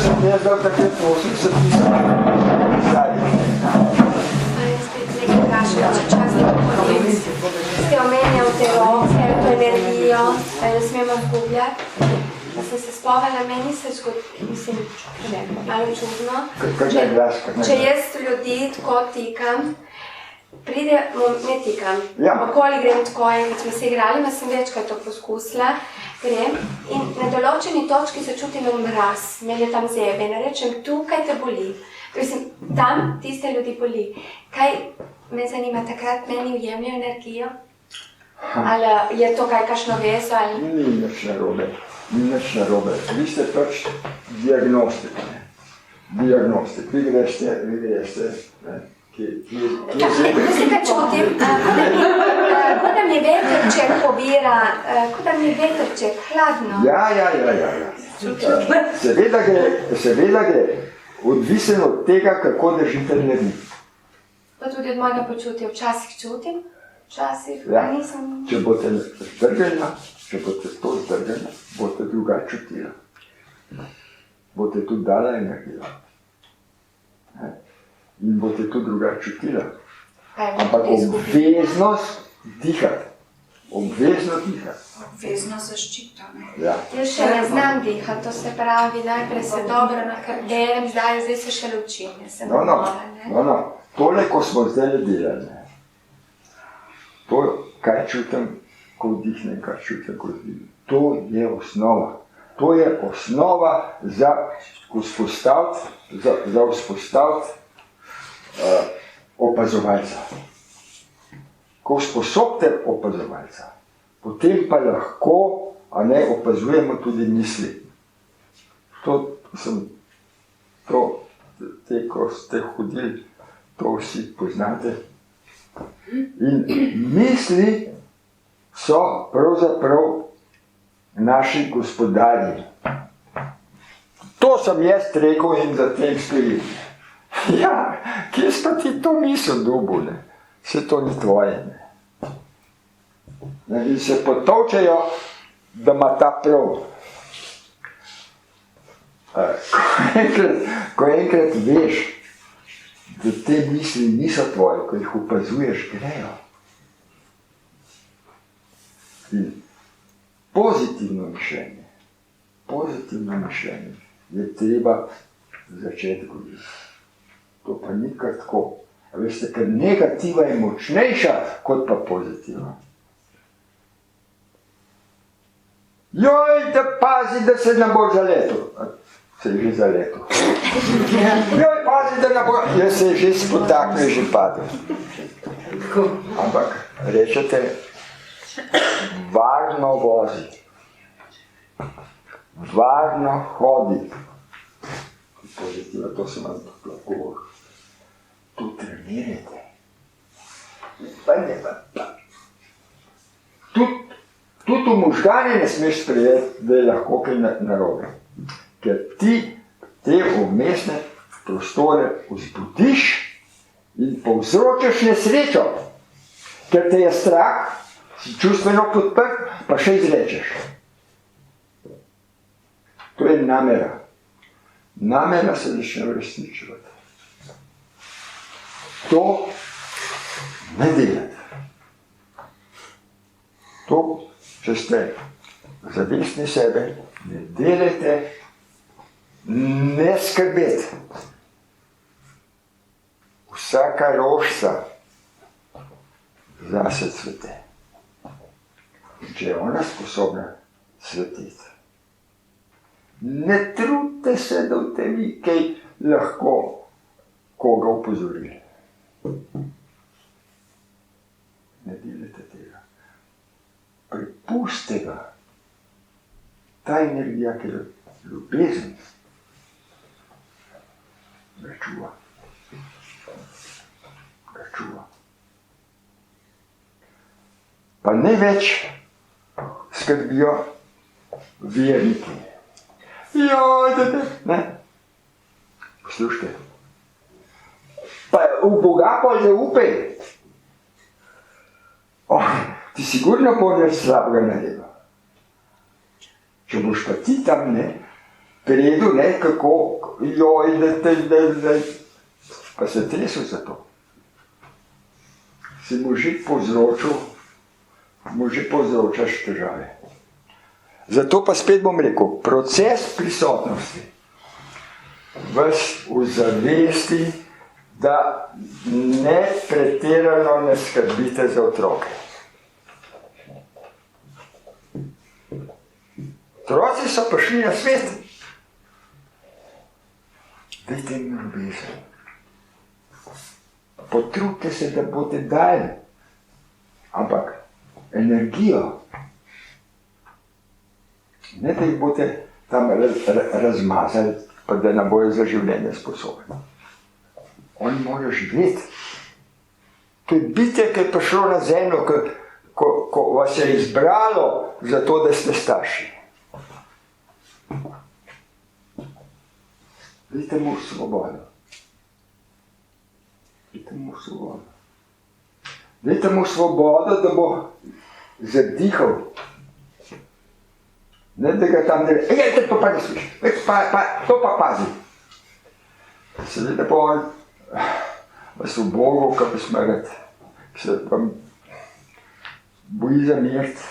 sem jaz dal takrat 80 000. Ste omenjal te roke, to energijo, da ne smemo zgubljati. Da sem se spomnila, meni se zgodi, mislim, malo čudno. Če jaz ljudi tako tikam, pride, ne tikam, okoli grem tako, enkrat smo se igrali, sem večkrat to poskusila, grem in na določeni točki se čutim mraz, meni tam zebe in rečem, tukaj te boli. Mislim, tam tiste ljudi boli. Kaj me zanima, takrat meni ujemljajo energijo? Ali je to kakšno vezo? Ni nič narobe. Vi ste pač diagnostik. Vi greste, Vsi kaj čutim, kot da mi vetrček pobira, kot da mi vetrček, hladno. Ja. Seveda gre. Odvisen od tega, kako držite ljudi. Pa tudi od mojega počutja. Včasih čutim, včasih pa nisem. Če boste zdržena, boste drugače čutila. Boste tudi dala energijo. In boste tudi drugače čutila. Ampak obveznost dihati. Obvezno zaščito, ne? Ja. Jaz še ne znam dihati, to se pravi, najprej se dobro nakrdelem, zdaj se še le učim. No. Tole, ko smo zdaj delali, to, kaj čutim, ko vdihnem, kaj čutim, ko vdihnem, to je osnova. To je osnova za vzpostaviti opazovalca. Ko usposobite opazovalca, potem pa lahko opazujemo tudi misli. Ko ste hodili, to vsi poznate. In misli so pravzaprav naši gospodarji. To sem jaz rekel in za tem stojim. Ja, kje si pa ti to misel dobil, ne? Vse to ni tvoje. In se potovčejo, da ima ta prav. Ko enkrat veš, da te misli niso tvoje, ko jih opazuješ, grejo. In pozitivno mišljenje je treba začeti govoriti. To pa ni kar tako. A veste, ker negativa je močnejša kot pa pozitiva. Joj, da pazi, da se ne bo zaletel. Se je že zaletel. Joj, pazi, da ne bo... Jaz se je že spotaknil, že padel. Ampak rečete, varno vozi. Varno hodi. Pozitiva, to se vam lahko govorim. To trenirajte. Tudi v možgane ne smeš sprejeti, da je lahko kaj narobe. Ker ti te vmesne prostore vzbudiš in povzročaš nesrečo. Ker te je strah, si čustveno podprt, pa še izrečeš. To je namera. Namera se začne uresničevati. To ne delate. To, če ste zavestni sebe, ne delajte, ne skrbeti. Vsaka rožica zase cvete. Če je ona sposobna cveteti. Ne trudite se, da boste vi kaj lahko koga upozorili. ne delajte tega. Prepustite ga. Ta energija, ki je ljubezen, ga čuva. Ga čuva. Pa ne več skrbijo verniki. Ne? Poslušajte. Pa v Boga pa zaupaj. Ti sigurno boš slabega naredil. Če boš pa ti tam, ne, predu, ne, kako, pa se tresel za to. Si mu že povzročaš težave. Zato pa spet bom rekel, proces prisotnosti vas v zavesti, da ne pretirano ne skrbite za otroke. Otroci so prišli na svet. Dajte jim ljubezen. Potrudite se, da boste dali. Ampak energijo. Ne, da jih boste tam razmazali, pa da ne bojo za življenje sposobni. Oni morajo živeti. To je bitje, ki je prišlo na zemljo, ko vas je izbralo za to, da ste starši. Dajte mu svobodo. Dajte mu svobodo. Dajte mu svobodo, da bo zadihal. Ne, da ga tam ne ve, to pa ne sliši, to pa pazi. Seveda pa on vas v Bogu, kaj bi smerati, se vam boji zamiriti.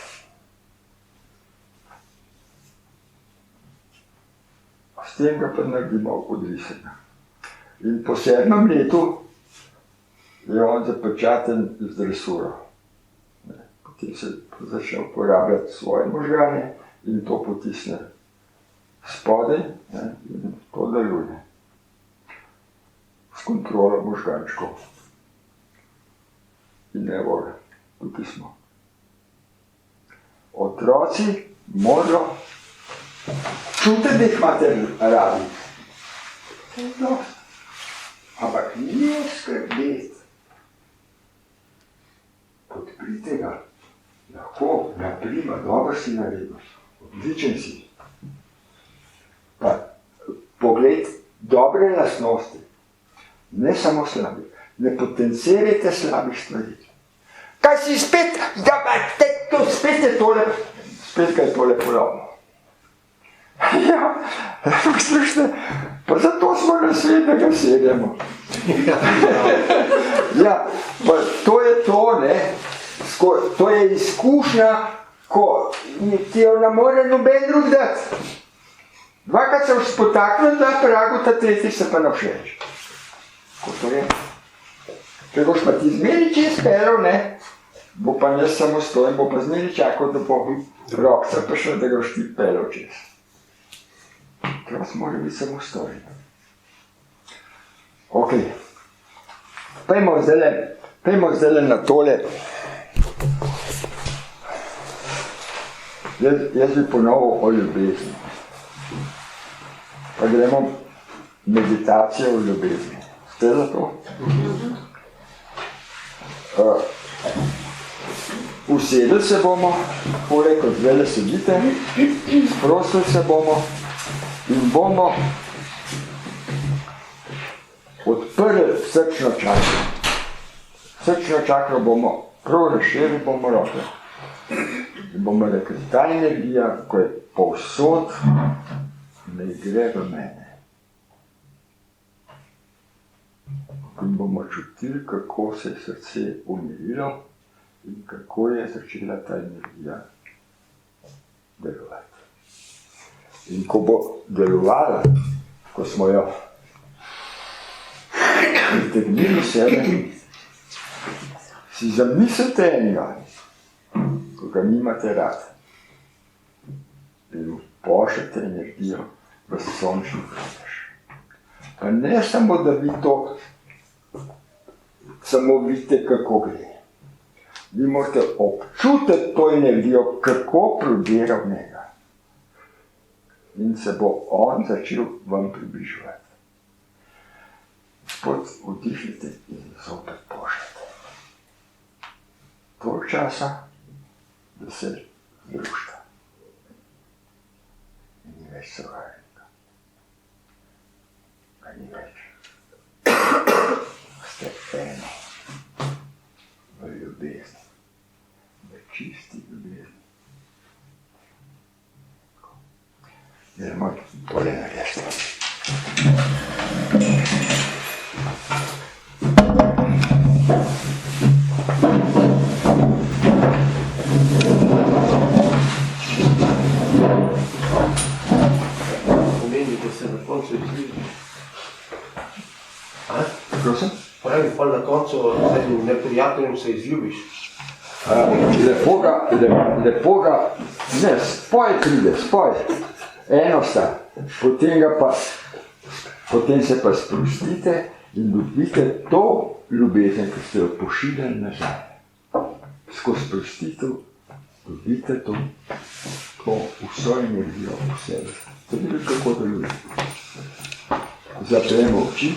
S tem ga pa naredimo odvisnega. In po 7. letu je on zapečaten z dresuro. Potem se začne uporabljati svoje možgane in to potisne spodaj, in to deluje. S kontrolo možgančkov. In evo, tukaj smo. Otroci morajo čutiti, da jih imate radi. Ampak ne skrbeti. Podprite ga. Lahko, naprimer, dobro si naredil. Odličen si. Pa pogled dobre lastnosti. Ne samo slabi. Ne potencirajte slabih stvari. Kaj si spet, spet je tole, spet kaj je tole polovno. Ja, poslušajte, pa zato smo na svet, da ga sedemo. Ja, pa to je to, ne, to je izkušnja, ko ti jo ne more noben drug dati. Dvakrat se spotaknil na pragu, ta tretji se pa ne všeč. Ko to je? Če boš pa ti zmeri čez pero, ne, bo pa ne samostojen, bo pa zmeri čakal, da bo rokca prišel, da ga boš ti pero čez. Otroc mora biti samostojen. Ok. Pejmo zdaj na tole. Jaz bi ponovil o ljubezni. Pa gremo meditacijo o ljubezni. Ste za to? Usedli se bomo, poleg kot zdaj sedite, sprostili se bomo in bomo odprli srčno čakro. Srčno čakro bomo prav razširili, bomo roke. In bomo rekli, ta energija, ko je povsod, ne gre v mene. In bomo čutili, kako se je srce umirilo in kako je začela ta energija delovati. In ko bo delovala, ko smo jo pritegnili v sebe, si zamislite enega, ko ga nimate rad, in pošljete energijo v sončni veter. Pa ne samo, da vi to samo vidite, kako gre. Vi morate občutiti to energijo, kako prodira v njega. In se bo on začel vam približevati. Gospod, vdihnite in zopet pošljete. Toliko časa, da se združite. Ni več sovražnika. Ga ni več. Ste eno v ljubezni, v čisti ljubezni. Gremo tole narediti. Pomeni, da se na koncu izljubiš. Prosim? Pravi, pa na koncu z enim neprijateljem se izljubiš. Lepo ga, ne, spoj pride, spoj. Eno sta, potem se pa sprostite in dobite to ljubezen, ki ste jo pošiljali nazaj. Skozi sprostitev dobite to vso energijo v sebi. To je kako deluje. Zapremo oči,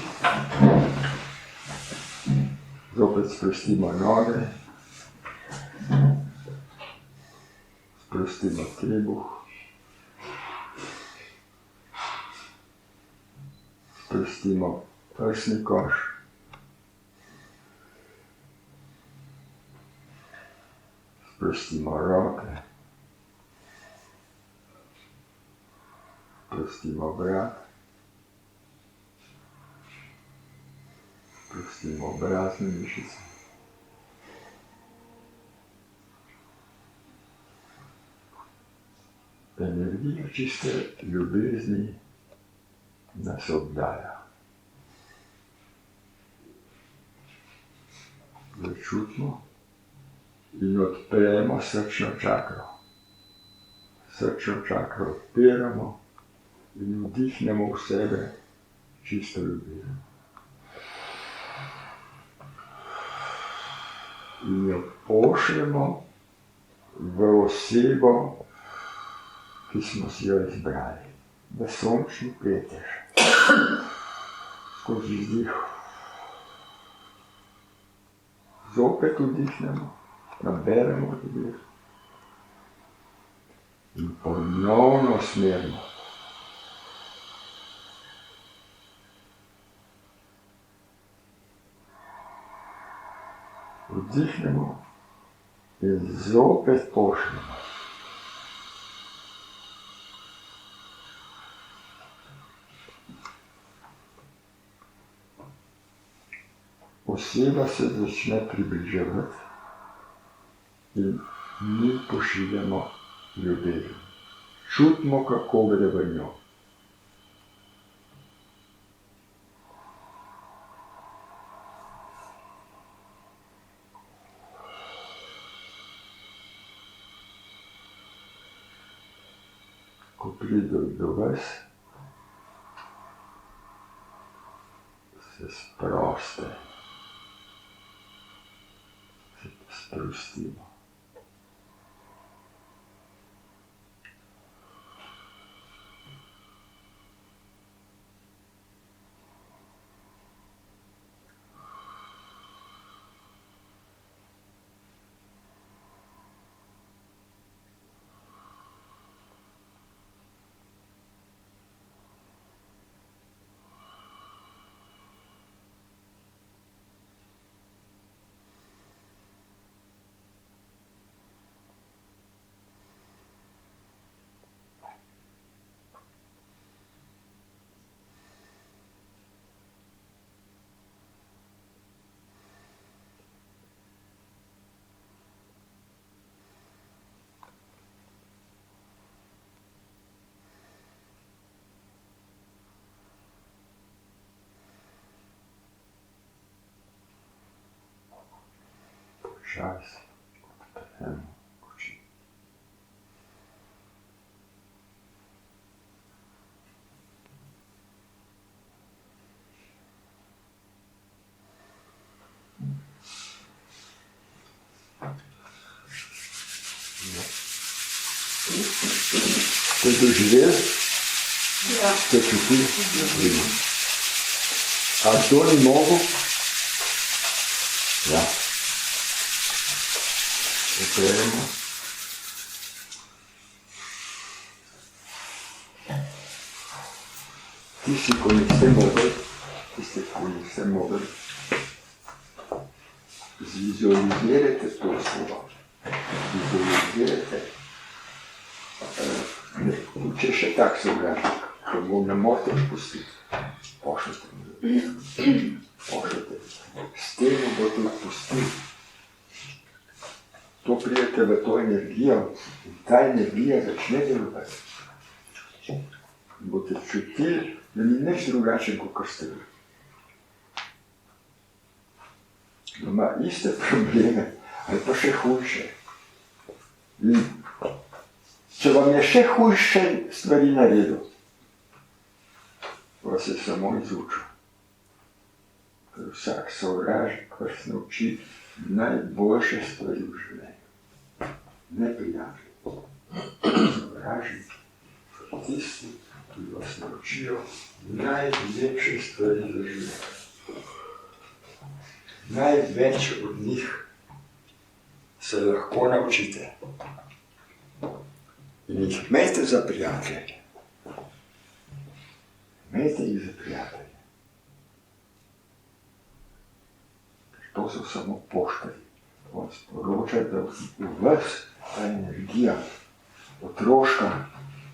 zopet sprostimo noge, sprostimo trebuh, sprostimo prsni koš, sprostimo roke, sprostimo vrat, sprostimo obrazne mišice. Energija čiste ljubezni nas obdaja. Začutimo in odpremo srčno čakro. Srčno čakro odpiramo in vdihnemo v sebe čisto ljubezen. In jo pošljemo v osebo, ki smo si jo izbrali, v sončni petež, skozi vdih. Zopet vdihnemo, naberemo vdih in ponovno smerimo. Vdihnemo in zopet pošljemo. Oseba se začne približevati in mi pošiljamo ljubezen. Čutimo, kako gre v njo. Ko pride do vas, se sproste. Sprostimo. Počasi odpremo oči. Ste doživeli? Ja. Ste čutili? A kdo ni mogel? Ja. Odpremo. Tisti, ko niste mogli, vizualizirajte to slovo. Vizualizirajte. Če še tak sovražnik, ko mu ne morete odpustiti, pošljete mu. Pošljete. S tem boste odpustili. To prijete v to energijo in ta energija začne delovati. Boste čutili, da ni nič drugače, kot ste bili. Da ima iste probleme, ali pa še hujše. In če vam je še hujše stvari naredil, vas je samo izučil. Ker vsak sovražnik vas nauči najboljše stvari v življenju. Neprijatelj. Sovražnik so tisti, ki vas naučijo najlepše stvari za življenje. Največ od njih se lahko naučite. In jih imejte za prijatelje. Imejte jih za prijatelje. Ker to so samo poštarji. On sporoča, da v vas ta energija otroška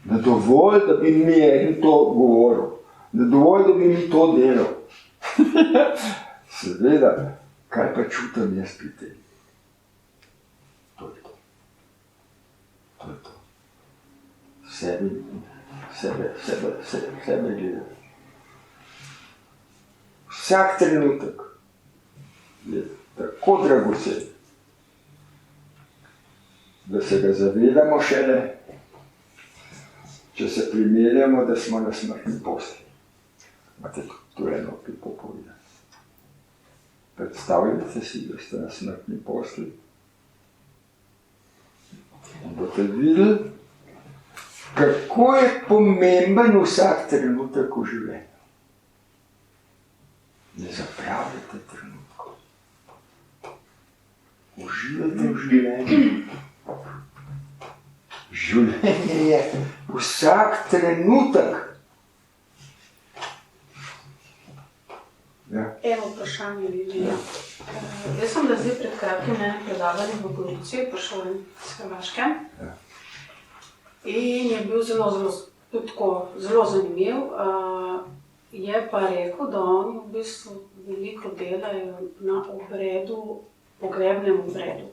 ne dovolj, da bi mi en to govoril. Ne dovolj, da bi mi to delal. Seveda, kaj pa čutim jaz pri tem? To je to. To je to. Sebe gledati. Vsak trenutek je tako dragocen, da se ga zavedamo šele, če se primerjamo, da smo na smrtni postelji. Imate to eno pripovedati. Predstavljate si, da ste na smrtni postelji. In boste videli, kako je pomemben vsak trenutek v življenju. Ne zapravljate trenutkov. Uživajte v življenju. Življenje je vsak trenutek. Ja. Evo vprašanje, Lidija. Jaz sem da zdaj pred kratkim na predavali v Gorici, prišel iz Hrvaške. Ja. In je bil zelo zanimiv. Je pa rekel, da oni v bistvu veliko delajo na obredu, pogrebnem obredu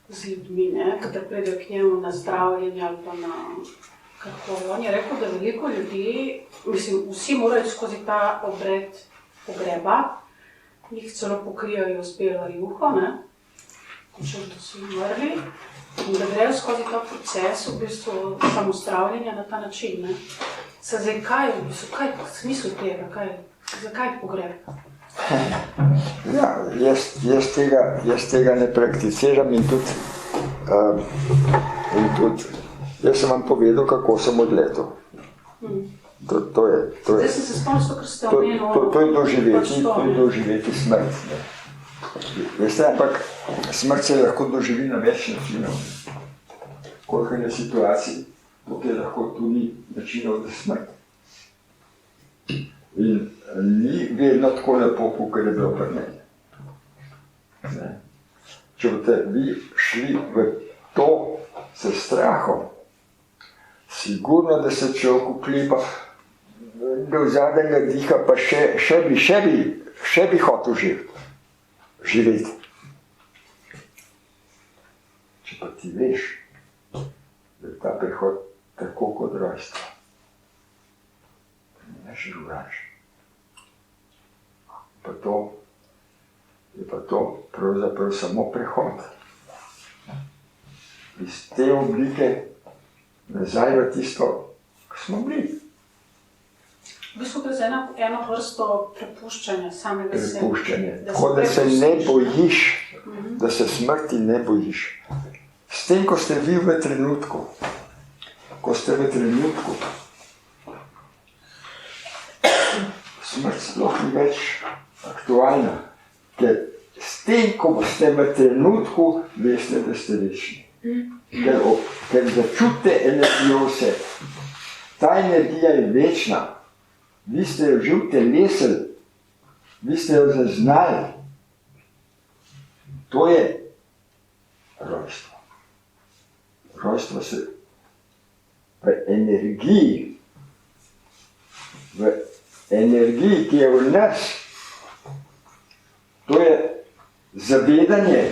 z ljudmi, ne? Kadar pridejo k njemu na zdravljenje ali pa na karkoli. On je rekel, da veliko ljudi, mislim, vsi morajo skozi ta obred pogreba, njih celo pokrijajo z belo juho, ne? Če so umrli. In da grejo skozi ta proces v bistvu samozdravljenja na ta način, ne? Zdaj, kaj je smisel tega? Zakaj pogreb? Ja, jaz tega ne prakticiram in tudi jaz sem vam povedal, kako sem odletel. To je. Zdaj sem se spomnil, ker ste omenili. To je doživeti smrt. Ne. Veste, ampak smrt se lahko doživi na več načinov. Koliko je situacij, toliko je lahko tudi načinov za smrt. In ni vedno tako lepo, kot je bilo pri meni. Če boste vi šli v to s strahom, sigurno, da se človek uklepa do zadnjega diha, pa še bi hotel živeti. Če pa ti veš, da je ta prihod tako kot rojstvo, ne življaš. Je pa to pravzaprav samo prehod. Iz te oblike nazaj v tisto, ko smo bili. V bistvu gre za eno vrsto prepuščanja samega sebe. Prepuščanje. Tako da se ne bojiš, da se smrti ne bojiš. S tem, ko ste vi v trenutku, ko ste v trenutku, smrt sploh ni več aktualna, ker s tem, ko ste v trenutku, veste, da ste večni. Ker začutite energijo vse. Ta energija je večna. Vi ste jo že utelesili, vi ste jo zaznali. To je rojstvo. Rojstvo se v energiji, ki je v nas, to je zavedanje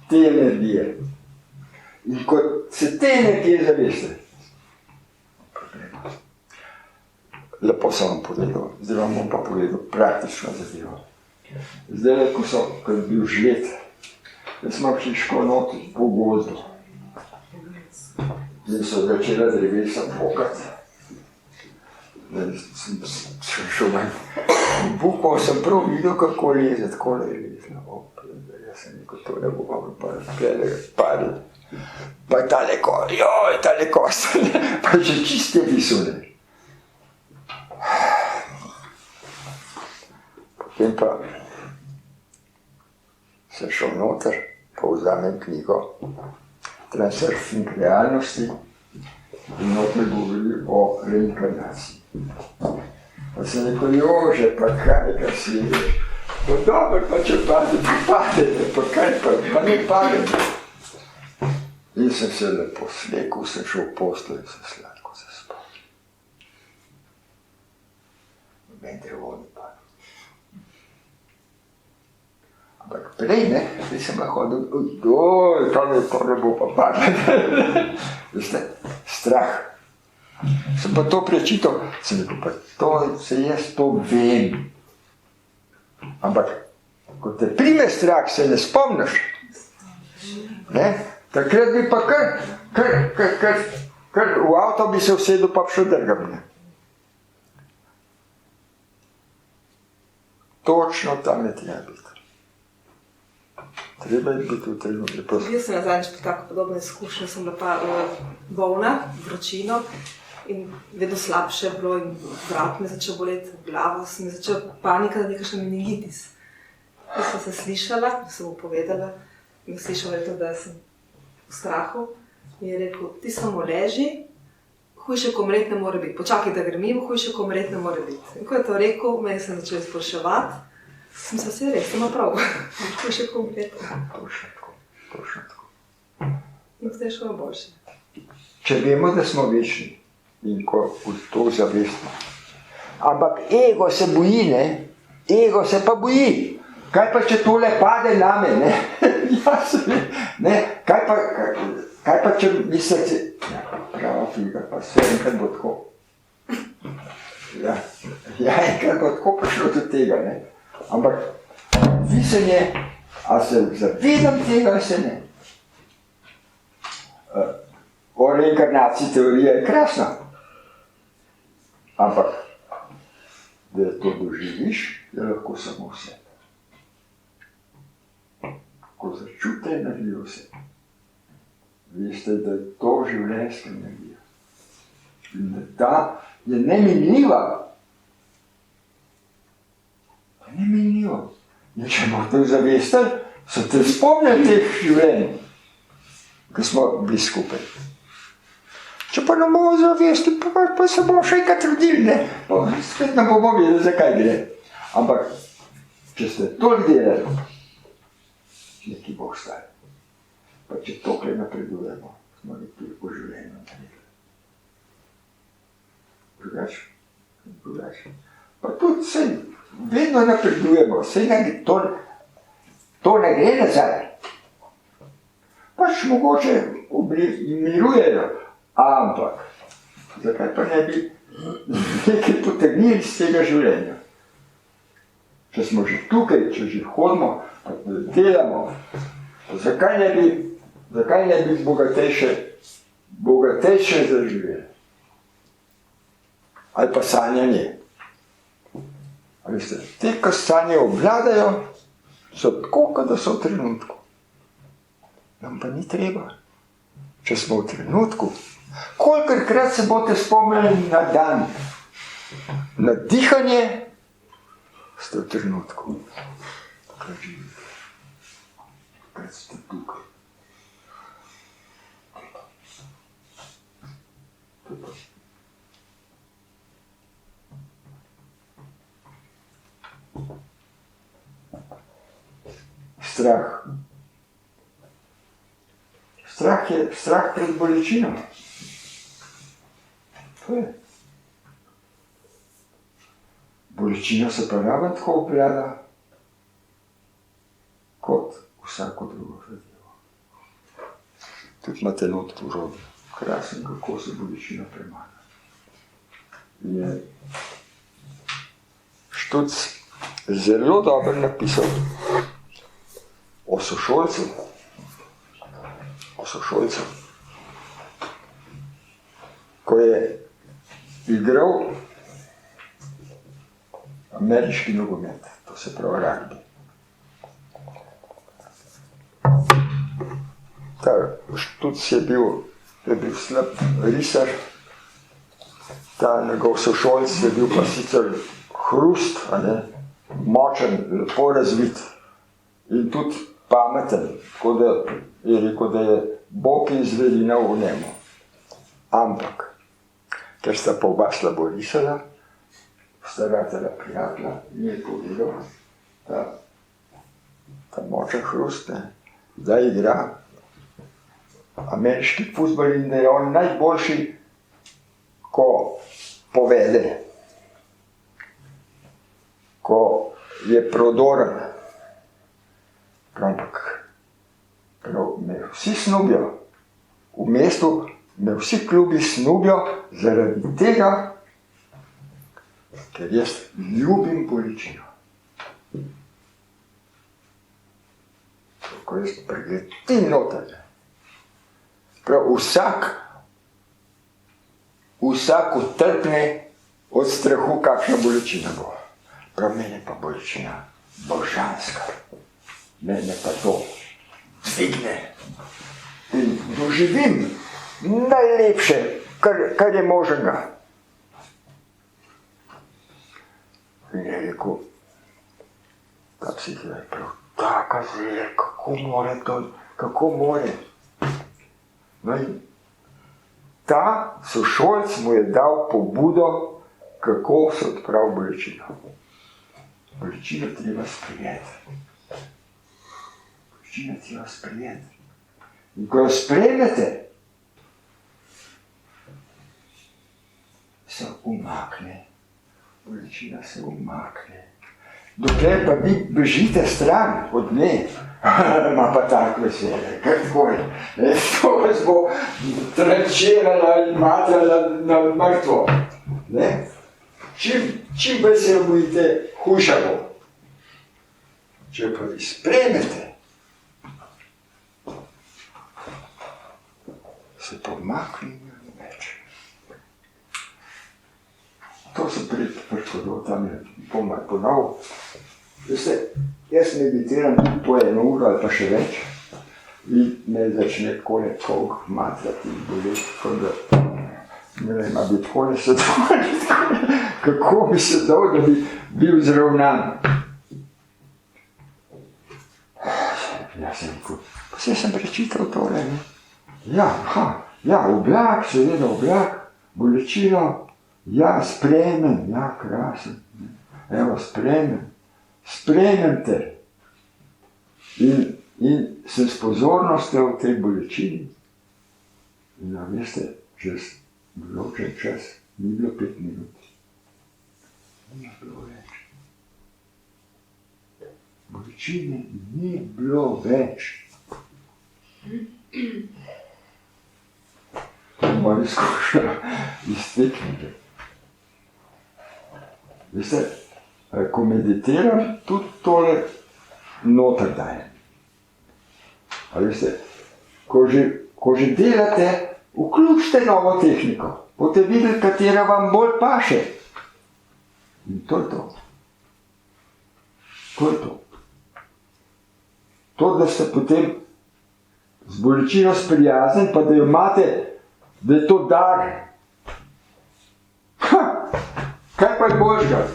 te energije. In ko se te energije zaveste, lepo sem vam povedal, zdaj vam bom pa povedal praktično zadevo. Zdaj, ko je bil žled, jaz sem prišel noti po gozdu. Zdaj so začela drevesa pokati. Sem šel ven. Bukal sem prav videl, kako leze, tako je lezlo. Jaz sem rekel, to ne bo malo padel. Pa tale kost, pa že čiste visune. Potem pa sem šel noter, pa vzamem knjigo Transurfing realnosti in noter govori o reinkarnaciji. Pa sem rekel, Jože, pa kaj si veš? Pa dobro, pa če padete, pa kaj pa ne padete. In sem se lepo slekel, sem šel v posteljo in sem sladko zaspal. Noben drevo ni padel. Ampak prej, prej sem lahko hodil, to ne bo pa padlo. Veste, strah. Sem pa to prečital, sem rekel, pa jaz to vem. Ampak, ko te prime strah, se ne spomniš. Takrat bi pa kar v avto bi se usedel, pa šel drgam. Točno tam je treba biti. Treba je biti v trenutku. Jaz sem nazadnjič po tako podobno izkušnjo, sem bila pa bolna, vročino in vedno slabše je bilo in vrat me začel boleti, glavo sem začel panika, da nekakšen meningitis. Jaz sem se slišala, sem mu povedala in slišala je to, da sem v strahu in je rekel, ti samo leži, hujše ko umret ne more biti, počakaj da grem, hujše ko umret ne more biti. In ko je to rekel, me sem začel izpraševati, sem se vse res, ima prav, hujše ko umret. Točno tako. In potem je šlo boljše. Če vemo, da smo večni in ko to zavestimo. Ampak ego se boji, ego se pa boji. Kaj pa, če tole pade name, Kaj pa, če mislite, prava figa, pa vse enkrat bo tako. Ja, enkrat bo tako prišlo do tega, Ampak, visenje, a se zavedam tega, ali se ne? O reinkarnaciji teorija je krasna. Ampak, da to doživiš, je lahko samo vse. Ko začutite energijo vse, veste, da je to življenjska energija. In da ta je neminljiva. Neminljiva. In če bomo to zavestili, so te spomnili teh življenj, ko smo bili skupaj. Če pa ne bomo zavestili, pa se bomo še enkrat rodili, spet ne bomo vedeli, zakaj gre. Ampak, če ste to delali, nekaj bo ostali. Pa če tokle napredujemo, smo nekaj v življenju naredili. Drugače. Pa tudi se vedno napredujemo, to ne gre nazaj. Pač mogoče mirujejo, ampak zakaj pa ne bi nekaj potegnili iz tega življenja? Če smo že tukaj, če že hodimo, pa delamo, zakaj ne bi bogatejše zaživeli? Ali pa sanjanje. Ali veste, te, ki sanje obvladajo, so tako, da so v trenutku. Nam pa ni treba. Če smo v trenutku, Kolikokrat se boste spomnili na dan, na dihanje, ste v trenutku, kaj živite, kaj ste tukaj. Strah. Strah je strah pred bolečino. To je. Bolečina se pa raven tako obvlada kot vsako drugo zadevo. Tudi imate not urodje. Krasen, kako se bolečina premaga. Je Štuc zelo dobro napisal o sošolcu. Ko je igral ameriški nogomet, to se pravi rugby. Ta Štuc je bil slab risar, ta njegov sošolc je bil pa sicer hrust, močen, lepo razvit in tudi pameten, tako da je rekel, da je Bog izvelinal v njemu. Ampak, ker sta pa oba slabo risala, sta ratala prijatelja in je povedal, ta močen hrust, da igra ameriški fuzbol in da je on najboljši, ko povede, ko je prodoren. Ampak me vsi snubijo, v mestu me vsi klubi snubijo zaradi tega, ker jaz ljubim bolečino. Ko jaz pregledim noter. Prav vsak utrpne od strahu, kakšna bolečina bo. Prav mene pa bolečina božanska. Mene pa to dvigne in doživim najlepše, kar je možnega. In je rekel, ta psihiater je prav, taka zver, kako more. No in ta sošolc mu je dal pobudo, kako se odpravi bolečino. Bolečino treba sprejeti. In ko jo sprejmete, se umakne. Bolečina se umakne. Dokler pa vi bežite stran od nje, ima pa tako veselje, kakor je. To vas bo trčerala in matrala na mrtvo. Čim bolj se jo bojite, hujša bo. Če pa vi sprejmete, se pa umakne več. To sem priškodil, tam je ponovil. Veste, jaz meditiram po 1 uro ali pa še več in me začne takole kolk matrati in boleti, tako da ne vem, a bi takole se dal, kako bi se dal, da bi bil zravnan. Jaz sem rekel, pa sem prečital tole, ne? Ja, oblak, seveda oblak, bolečino, ja, sprejmem, ja, krasen, evo, sprejmem te. In sem s pozornostjo v tej bolečini. In veste, čez določen čas, ni bilo 5 minut. Ni bilo več. Bolečine ni bilo več. Moja izkušnja iztekne. Veste, ko meditiram, tudi tole noter dajem. A veste, ko že delate, vključite novo tehniko, boste videli, katera vam bolj paše. In to je to. To je to. To, da ste potem z bolečino sprijaznjeni, pa da jo imate da je to dar. Ha, kaj pa je božga?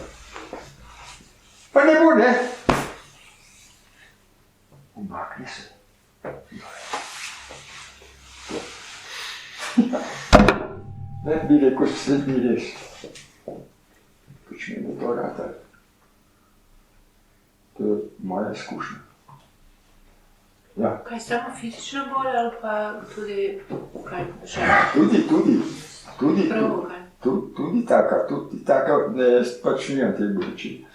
Pa ne bo, ne? Umakni se. Ne bi rekel srednji res. Pač mi je to rata. To je moja izkušnja. Ja. Kaj samo fizično bolj ali pa tudi kaj še? Tudi Prav, kaj? tudi taka, ne, jaz pač nimam te bolečine.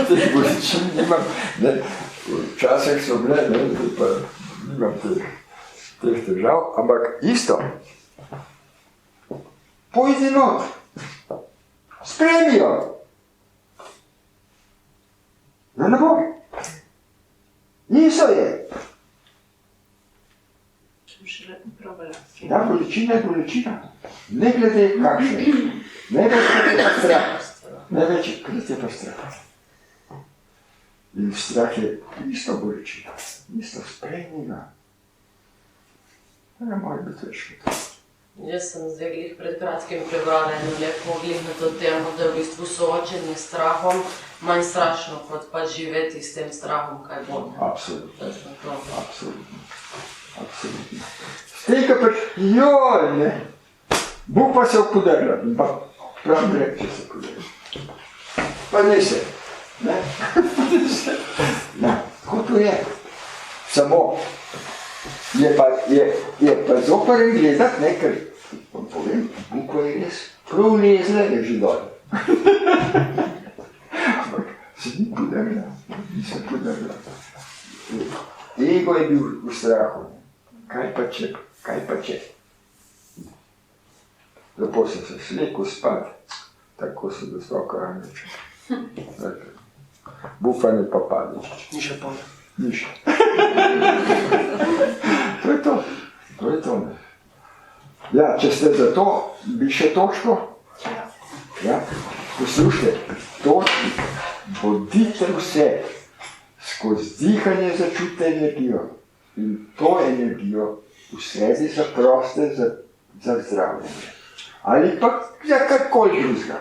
Te bolečine nimam, ne, včasih so bile, ne, zdaj pa nimam teh težav, ampak isto. Pojdi not, spremi jo. No, ne bo. Niso je. Sem šele probala. Ja, bolečina je bolečina. Ne glede kakšne. Največkrat je pa strah. Največkrat je pa strah. In strah je isto bolečina. Isto sprejnjega. Ne more biti več kot to. Jaz sem zdaj glih pred kratkim prebrala eno lepo glih na to temo, da je v bistvu soočenje s strahom manj strašno, kot pa živeti s tem strahom, kaj bo. Absolutno. Absolutno. S tega pač, joj, ne. Bog pa se opodrla, pa prav grek, če se podrla. Pa ne se, ne. Ja, tako to je. Samo je pa zoper gledat, ne, ker vam povem, Bukva je res prav lezla, je že dol. Ampak se ni podrla, nisem podrla. Ego je bil v strahu. Kaj pa če? Lepo sem se slekel spat, tako se dostal karanječe. Bufanje pa padeč. Ni še polno. Ni še. To je to, ne. Ja, če ste za to, bi še točko? Ja. Poslušajte, točki, bodite vse, skozi dihanje začutite energijo in to energijo v sebi zaproste za zdravljenje. Ali pa za karkoli drugega.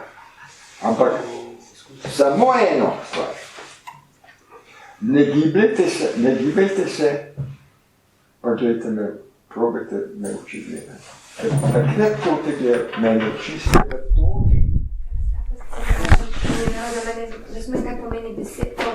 Ampak samo eno stvar. Ne gibajte se, pa gledajte me, probajte me oči gledati. Takrat to te gleda mene čistega točka. Razumem, kaj pomeni 10 točk.